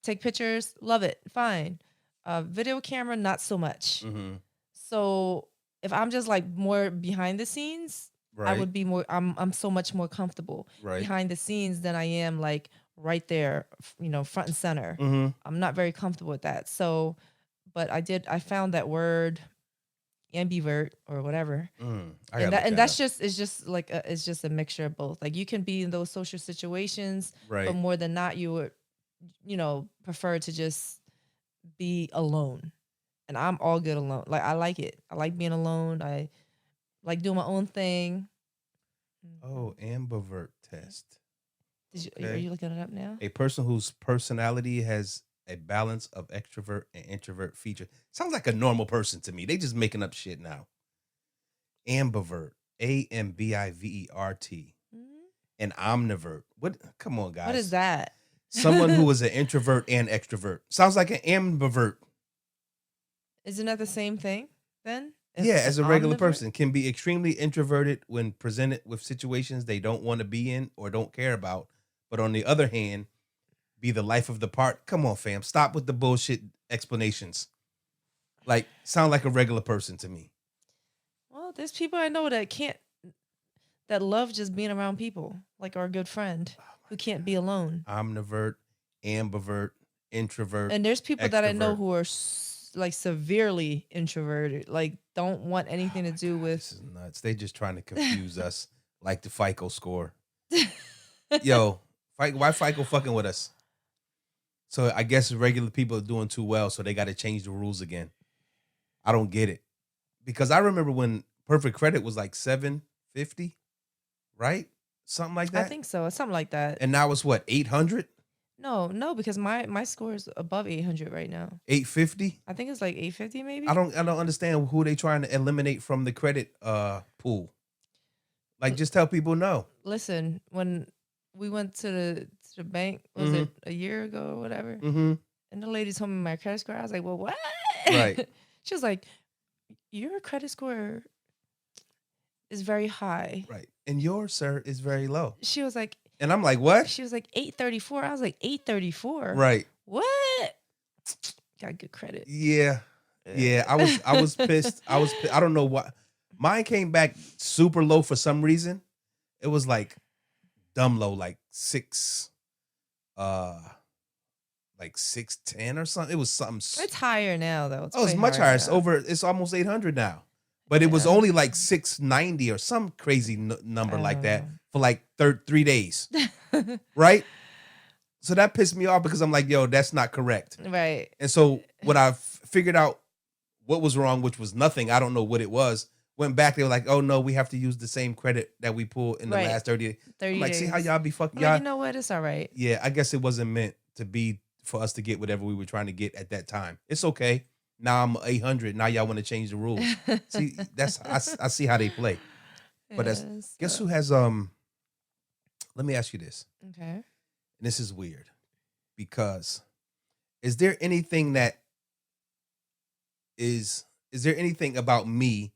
take pictures, love it, fine. Video camera, not so much. So if I'm just like more behind the scenes, I would be more. I'm so much more comfortable behind the scenes than I am like right there, front and center. I'm not very comfortable with that. So. But I found that word ambivert or whatever. And that's just a mixture of both. Like you can be in those social situations, but more than not, you would, prefer to just be alone. And I'm all good alone. Like I like it. I like being alone. I like doing my own thing. Oh, ambivert test. Are you looking it up now? A person whose personality has a balance of extrovert and introvert feature. Sounds like a normal person to me. They just making up shit now. Ambivert. Ambivert. An omnivert. What? Come on, guys. What is that? Someone who is an introvert and extrovert. Sounds like an ambivert. Isn't that the same thing then? As a regular person. Can be extremely introverted when presented with situations they don't want to be in or don't care about. But on the other hand, be the life of the part. Come on, fam. Stop with the bullshit explanations. Like, sound like a regular person to me. Well, there's people I know that love just being around people, like our good friend who can't be alone. Omnivert, ambivert, introvert. And there's people extrovert. that I know who are like severely introverted. Like don't want anything to do with. This is nuts. They just trying to confuse us like the FICO score. Yo, why FICO fucking with us? So I guess regular people are doing too well, so they got to change the rules again. I don't get it. Because I remember when perfect credit was like 750, right? Something like that. I think so. Something like that. And now it's what, 800? No, because my score is above 800 right now. 850? I think it's like 850 maybe. I don't understand who they trying to eliminate from the credit pool. Like, just tell people no. Listen, when we went to the bank, was it a year ago or whatever? Mm-hmm. And the lady told me my credit score. I was like, well, what? Right. She was like, your credit score is very high. Right. And yours, sir, is very low. She was like, and I'm like, what? She was like 834. I was like 834. Right. What? Got good credit. Yeah. Yeah. I was pissed. I don't know what. Mine came back super low for some reason. It was like dumb low, like 610 or something. It was something. It's higher now though. It's much higher. It's almost 800 now. But it was only like 690 or some crazy number like that for like 3 days. Right? So that pissed me off because I'm like, yo, that's not correct. Right. And so when I figured out what was wrong, which was nothing, I don't know what it was, went back, they were like, oh no, we have to use the same credit that we pulled in the last 30 days. I'm like, days. See how y'all be fucking y'all. Like, you know what? It's all right. Yeah, I guess it wasn't meant to be for us to get whatever we were trying to get at that time. It's okay. Now I'm 800. Now y'all want to change the rules. See, I see how they play. But guess who has let me ask you this. Okay. And this is weird because is there anything about me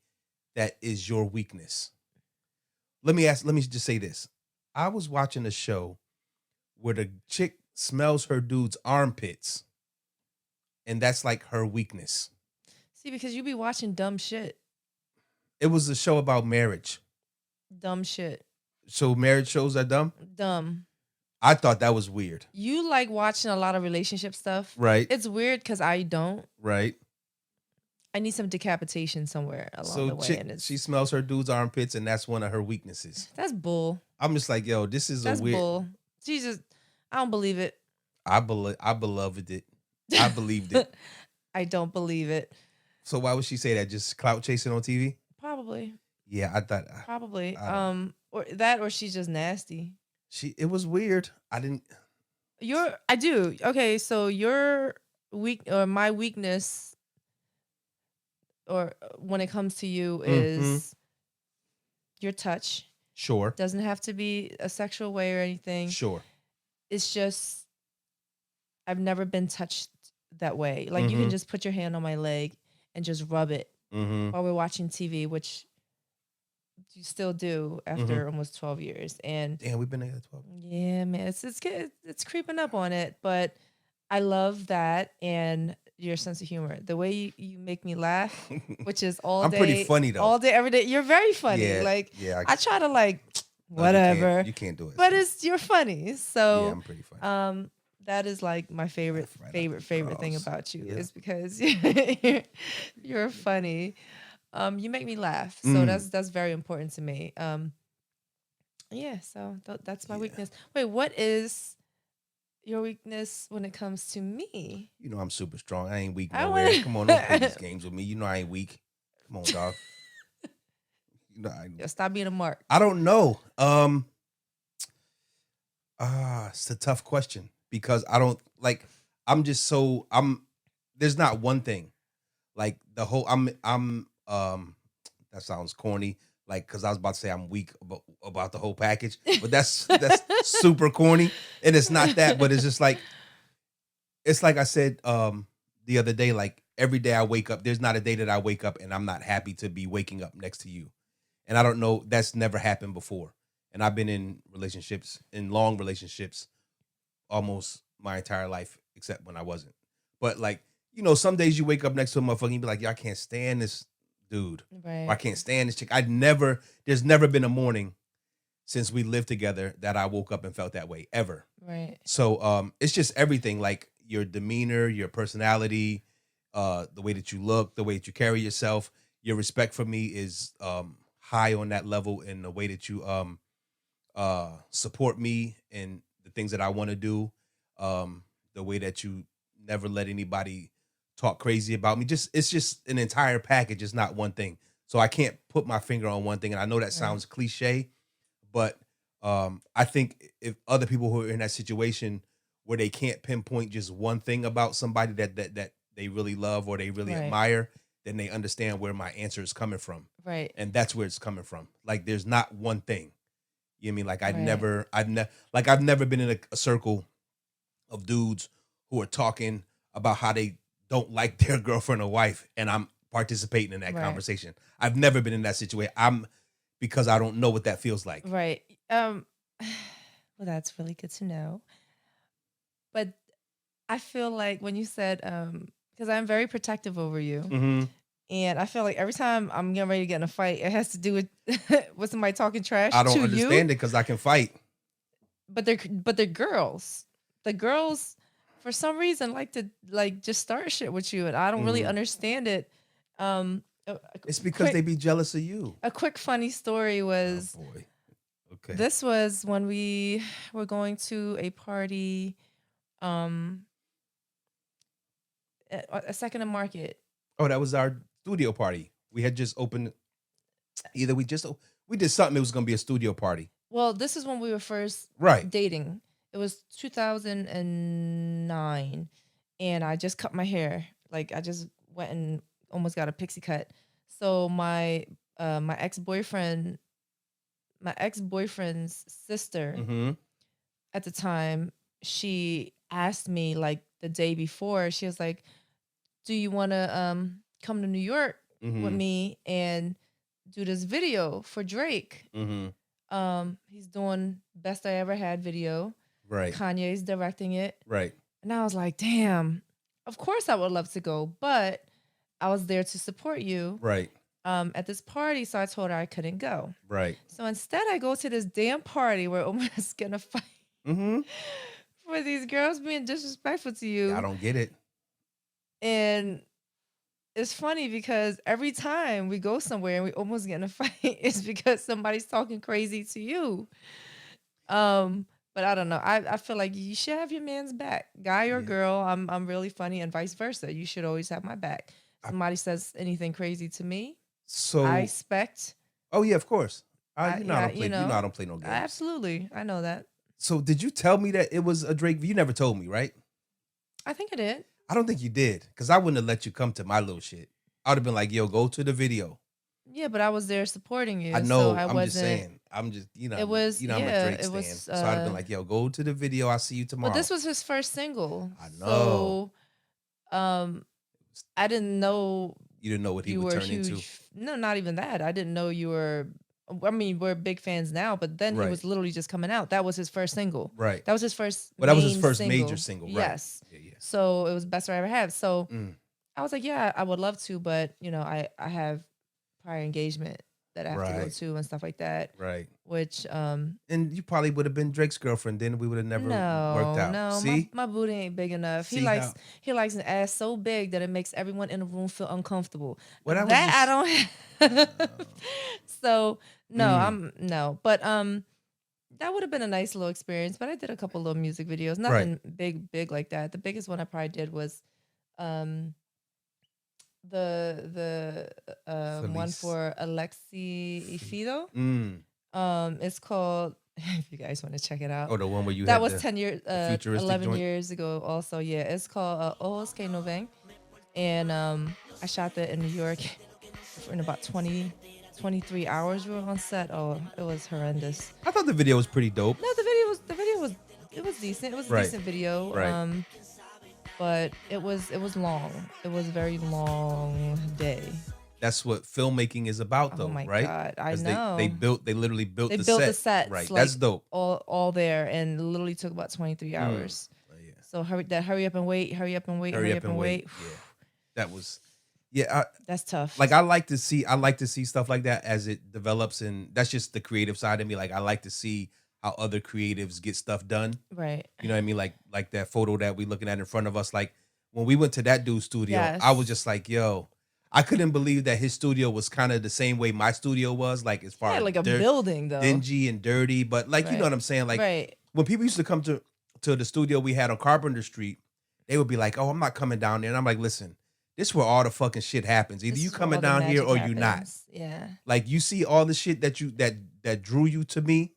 that is your weakness? Let me just say this. I was watching a show where the chick smells her dude's armpits. And that's like her weakness. See, because you be watching dumb shit. It was a show about marriage. Dumb shit. So marriage shows are dumb? Dumb. I thought that was weird. You like watching a lot of relationship stuff. Right. It's weird because I don't. Right. I need some decapitation somewhere along the way. She smells her dude's armpits and that's one of her weaknesses. That's bull. I'm just like, yo, this is that's a weird. Bull. I don't believe it. I beloved it. I believed it. I don't believe it. So why would she say that? Just clout chasing on TV? Probably. Yeah, I thought. Probably. Or she's just nasty. It was weird. I do. Okay, so your my weakness, or when it comes to you, is your touch. Sure. Doesn't have to be a sexual way or anything. Sure. It's just I've never been touched that way. Like you can just put your hand on my leg and just rub it while we're watching TV, which you still do after almost 12 years. And damn, we've been together 12. Yeah, man, it's creeping up on it, but I love that and your sense of humor. The way you make me laugh, which is all I'm day. I'm pretty funny though. All day, every day. You're very funny. Yeah, I try to whatever. You can't do it. But you're funny. So yeah, I'm pretty funny. That is like my favorite thing about you is because you're funny. You make me laugh. So that's very important to me. Yeah, so that's my weakness. Wait, what is your weakness when it comes to me? You know I'm super strong. I ain't weak nowhere. Come on, don't play these games with me. You know I ain't weak. Come on, dog. You know stop being a mark. I don't know. It's a tough question because I don't like. There's not one thing. Like the whole. That sounds corny. Like, because I was about to say I'm weak about the whole package, but that's super corny, and it's not that. But it's just like, it's like I said the other day. Like every day I wake up, there's not a day that I wake up and I'm not happy to be waking up next to you. And I don't know, that's never happened before. And I've been in long relationships, almost my entire life, except when I wasn't. But like, you know, some days you wake up next to a motherfucker and you be like, I can't stand this dude. Right. Or I can't stand this chick. There's never been a morning since we lived together that I woke up and felt that way ever. Right. So it's just everything, like your demeanor, your personality, the way that you look, the way that you carry yourself. Your respect for me is high on that level, and the way that you support me and the things that I want to do, the way that you never let anybody talk crazy about me. It's just an entire package. It's not one thing. So I can't put my finger on one thing. And I know that sounds cliche, but I think if other people who are in that situation where they can't pinpoint just one thing about somebody that they really love or they really admire, then they understand where my answer is coming from. Right. And that's where it's coming from. Like there's not one thing. You know what I mean? Like I've never been in a circle of dudes who are talking about how they don't like their girlfriend or wife, and I'm participating in that conversation. I've never been in that situation. Because I don't know what that feels like. Right. Well, that's really good to know. But I feel like when you said, because I'm very protective over you, Mm-hmm. and I feel like every time I'm getting ready to get in a fight, it has to do with with somebody talking trash I don't to understand you. it because I can fight. But they're girls. The girls, for some reason, like to just start shit with you, and I don't really understand it. It's because they be jealous of you. A quick funny story was, Oh boy. Okay. this was when we were going to a party, at a Second and Market. Oh, that was our studio party. We had just opened. We did something. It was going to be a studio party. Well, this is when we were first dating. It was 2009, and I just cut my hair. Like I just went and almost got a pixie cut. So my ex-boyfriend's sister at the time, she asked me like the day before, she was like, do you want to come to New York with me and do this video for Drake? He's doing Best I Ever Had video. Right. Kanye's directing it. Right. And I was like, damn, of course I would love to go, but I was there to support you. Right. At this party, so I told her I couldn't go. Right. So instead, I go to this damn party where almost gonna fight for these girls being disrespectful to you. I don't get it. And it's funny because every time we go somewhere and we almost get in a fight, it's because somebody's talking crazy to you. But I don't know. I feel like you should have your man's back, guy or girl. I'm really funny, and vice versa. You should always have my back. Somebody says anything crazy to me, so I expect. Oh yeah, of course. I don't play no games. Absolutely, I know that. So did you tell me that it was a Drake? You never told me, right? I think I did. I don't think you did, because I wouldn't have let you come to my little shit. I would have been like, yo, go to the video. Yeah, but I was there supporting you. I know. So I'm just saying. I'm just, it was, I'm a Drake stan. So I'd have been like, yo, go to the video. I'll see you tomorrow. But this was his first single. I know. So, I didn't know. You didn't know what he would turn into? No, not even that. I didn't know you were. I mean, we're big fans now, but then he was literally just coming out. That was his first single. Right. That was his first. Well, that was his first major single. Right. Yes. Yeah. So it was Best I Ever Had. So I was like, yeah, I would love to, but I have prior engagement that I have to go to and stuff like that. Right. Which and you probably would have been Drake's girlfriend. Then we would have never worked out. No, see, my booty ain't big enough. He likes an ass so big that it makes everyone in the room feel uncomfortable. Well, I don't have. So no, but that would have been a nice little experience. But I did a couple little music videos, nothing big like that. The biggest one I probably did was the one for Alexis y Fido. It's called, if you guys want to check it out. Oh, the one where you that had was 10 years, 11 joint? years ago. Also, yeah, it's called Ojos que no ven, and I shot that in New York in about 23 hours. We were on set. Oh, it was horrendous. I thought the video was pretty dope. No, the video was decent. It was a decent video. Right. But it was long. It was a very long day. That's what filmmaking is about, though, right? Oh my God, I know. They literally built the set. Sets, right? Like, that's dope. All there, and literally took about 23 hours. Yeah. So hurry up and wait. Yeah, that was, that's tough. Like I like to see stuff like that as it develops, and that's just the creative side of me. Like I like to see how other creatives get stuff done. Right. You know what I mean? Like that photo that we looking at in front of us. Like when we went to that dude's studio, Yes. I was just like, yo, I couldn't believe that his studio was kind of the same way my studio was, like as far Yeah, as like a building though. dingy and dirty. But like, you know Right. what I'm saying? Like Right. when people used to come to the studio we had on Carpenter Street, they would be like, oh, I'm not coming down there. And I'm like, listen, this is where all the fucking shit happens. Either This you is where coming all the down here magic or you not. happens. Yeah. Like you see all the shit that drew you to me,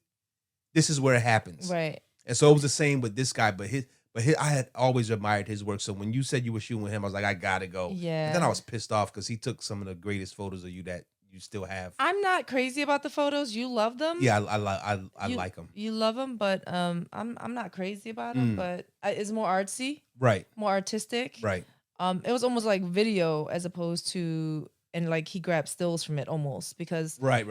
this is where it happens. Right. And so it was the same with this guy, but I had always admired his work. So when you said you were shooting with him, I was like, I gotta go. Yeah. And then I was pissed off because he took some of the greatest photos of you that you still have. I'm not crazy about the photos. You love them. Yeah, I like them. You love them, but I'm not crazy about them. But it's more artsy, Right. more artistic. Right. It was almost like video as opposed to, and like he grabbed stills from it almost because Right.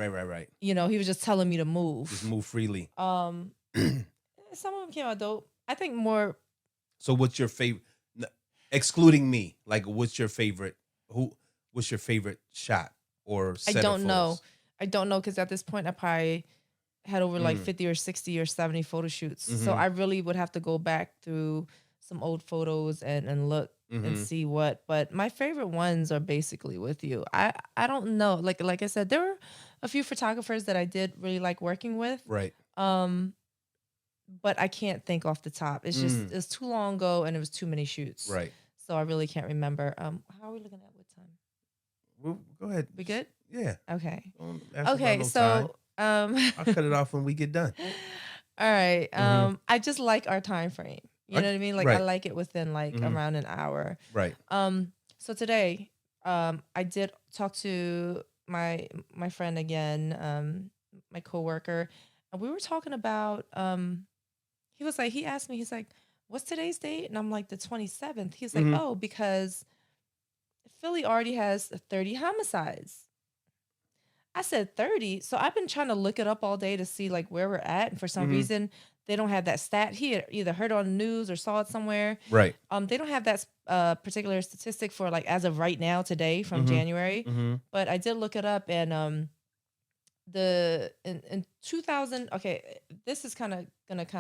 you know, he was just telling me to move. Just move freely. Some of them came out dope. I think more. So what's your favorite, excluding me, like what's your favorite, what's your favorite shot or set I don't of know. photos? I don't know because at this point I probably had over like 50 or 60 or 70 photo shoots. So I really would have to go back through some old photos and look and see what. But my favorite ones are basically with you. I don't know. Like I said, there were a few photographers that I did really like working with. Right. But I can't think off the top. It's just it's too long ago and it was too many shoots. Right. So I really can't remember. How are we looking at what time? Well, go ahead. We good? Yeah. Okay. Don't ask about Okay. no So time. I'll cut it off when we get done. all right. I just like our time frame. You know what I mean? Like I Right. like it within like around an hour. Right. So today, I did talk to my friend again, my coworker, and we were talking about he asked me, he's like, what's today's date? And I'm like, the 27th. He's like, oh, because Philly already has 30 homicides. I said 30. So I've been trying to look it up all day to see like where we're at. And for some reason, they don't have that stat. He had either heard it on the news or saw it somewhere. Right. They don't have that particular statistic for like as of right now, today from January. But I did look it up and in 2000, okay, this is gonna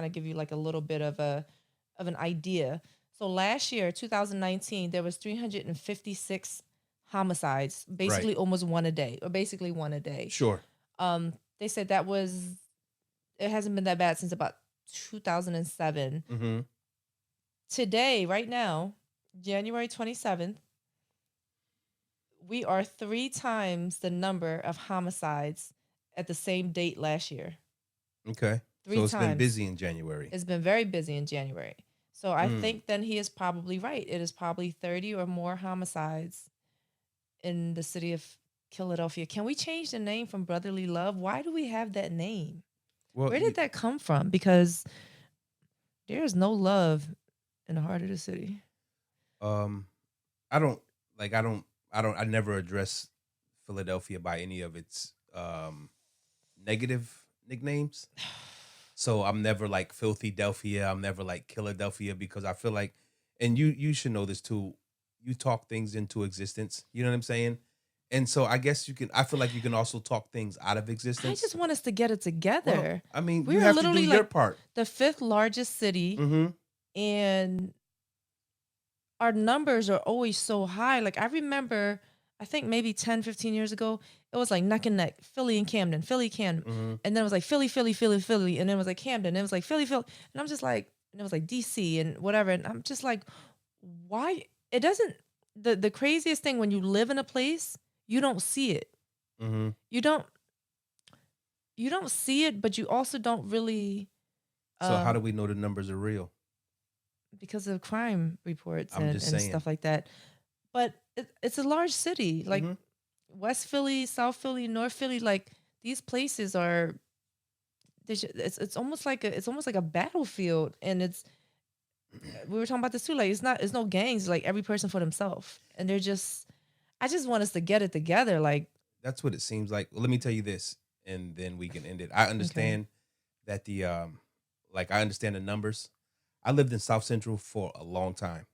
give you like a little bit of an idea. So last year, 2019, there was 356 homicides, basically almost one a day, or basically one a day. Sure. They said it hasn't been that bad since about 2007. Today, right now, January 27th, we are 3 times the number of homicides at the same date last year. Okay. 3 so it's times. been busy in January. It's been very busy in January. So I think then he is probably right. It is probably 30 or more homicides in the city of Philadelphia. Can we change the name from Brotherly Love? Why do we have that name? Well, Where did that come from? Because there is no love in the heart of the city. I never address Philadelphia by any of its negative nicknames. So I'm never like Filthy Delphia. I'm never like Philadelphia because I feel like, and you should know this too, you talk things into existence. You know what I'm saying? And so I guess I feel like you can also talk things out of existence. I just want us to get it together. Well, I mean, We're you have to literally do your like part. the 5th largest city, and our numbers are always so high. Like I remember, I think maybe 10, 15 years ago, it was like neck and neck, Philly and Camden, Philly, Camden. And then it was like Philly, Philly, Philly, Philly. And then it was like Camden. And it was like Philly, Philly. And I'm just like, and it was like DC and whatever. And I'm just like, why? It doesn't, the craziest thing when you live in a place, you don't see it. You don't see it, but you also don't really. So how do we know the numbers are real? Because of crime reports I'm and just saying. stuff like that. But it's a large city, like West Philly, South Philly, North Philly. Like these places are, it's almost like a battlefield, and it's. We were talking about this too. Like it's no gangs. Like every person for themselves, and they're just. I just want us to get it together. Like that's what it seems like. Well, let me tell you this, and then we can end it. I understand that I understand the numbers. I lived in South Central for a long time,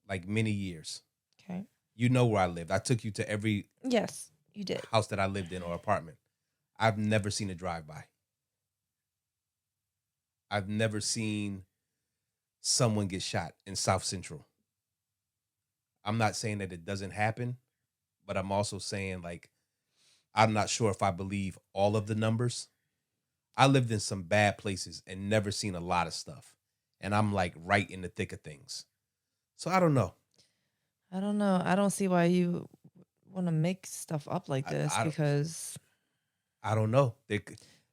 like many years. Okay. You know where I lived. I took you to every yes, you did house that I lived in or apartment. I've never seen a drive-by. I've never seen someone gets shot in South Central. I'm not saying that it doesn't happen, but I'm also saying, like, I'm not sure if I believe all of the numbers. I lived in some bad places and never seen a lot of stuff. And I'm like right in the thick of things. So I don't know. I don't know. I don't see why you want to make stuff up like this I because don't know.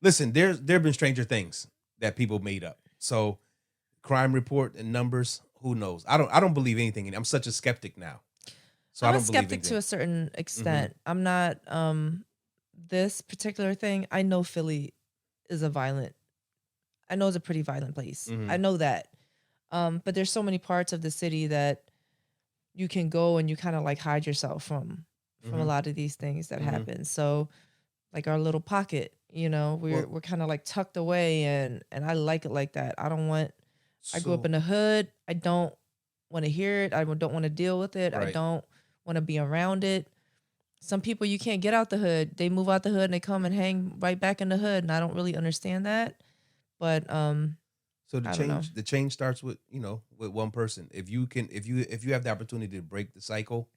Listen, there have been stranger things that people made up. So crime report and numbers, who knows? I don't believe anything. I'm such a skeptic now. So I'm I a don't believe skeptic anything. to a certain extent. I'm not this particular thing. I know Philly is I know it's a pretty violent place. Mhm. I know that. But there's so many parts of the city that you can go and you kind of like hide yourself from a lot of these things that happen. So like our little pocket, we're kind of like tucked away and I like it like that. I grew up in the hood. I don't want to hear it. I don't want to deal with it. I Right. don't want to be around it. Some people you can't get out the hood. They move out the hood and they come and hang right back in the hood. And I don't really understand that. But So the I don't know. change starts with with one person. If you have the opportunity to break the cycle,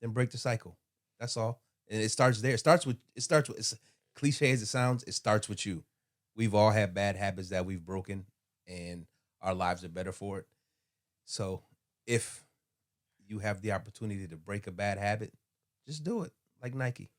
then break the cycle. That's all. And it starts there. It starts with as cliche as it sounds, it starts with you. We've all had bad habits that we've broken and our lives are better for it. So if you have the opportunity to break a bad habit, just do it. Like Nike.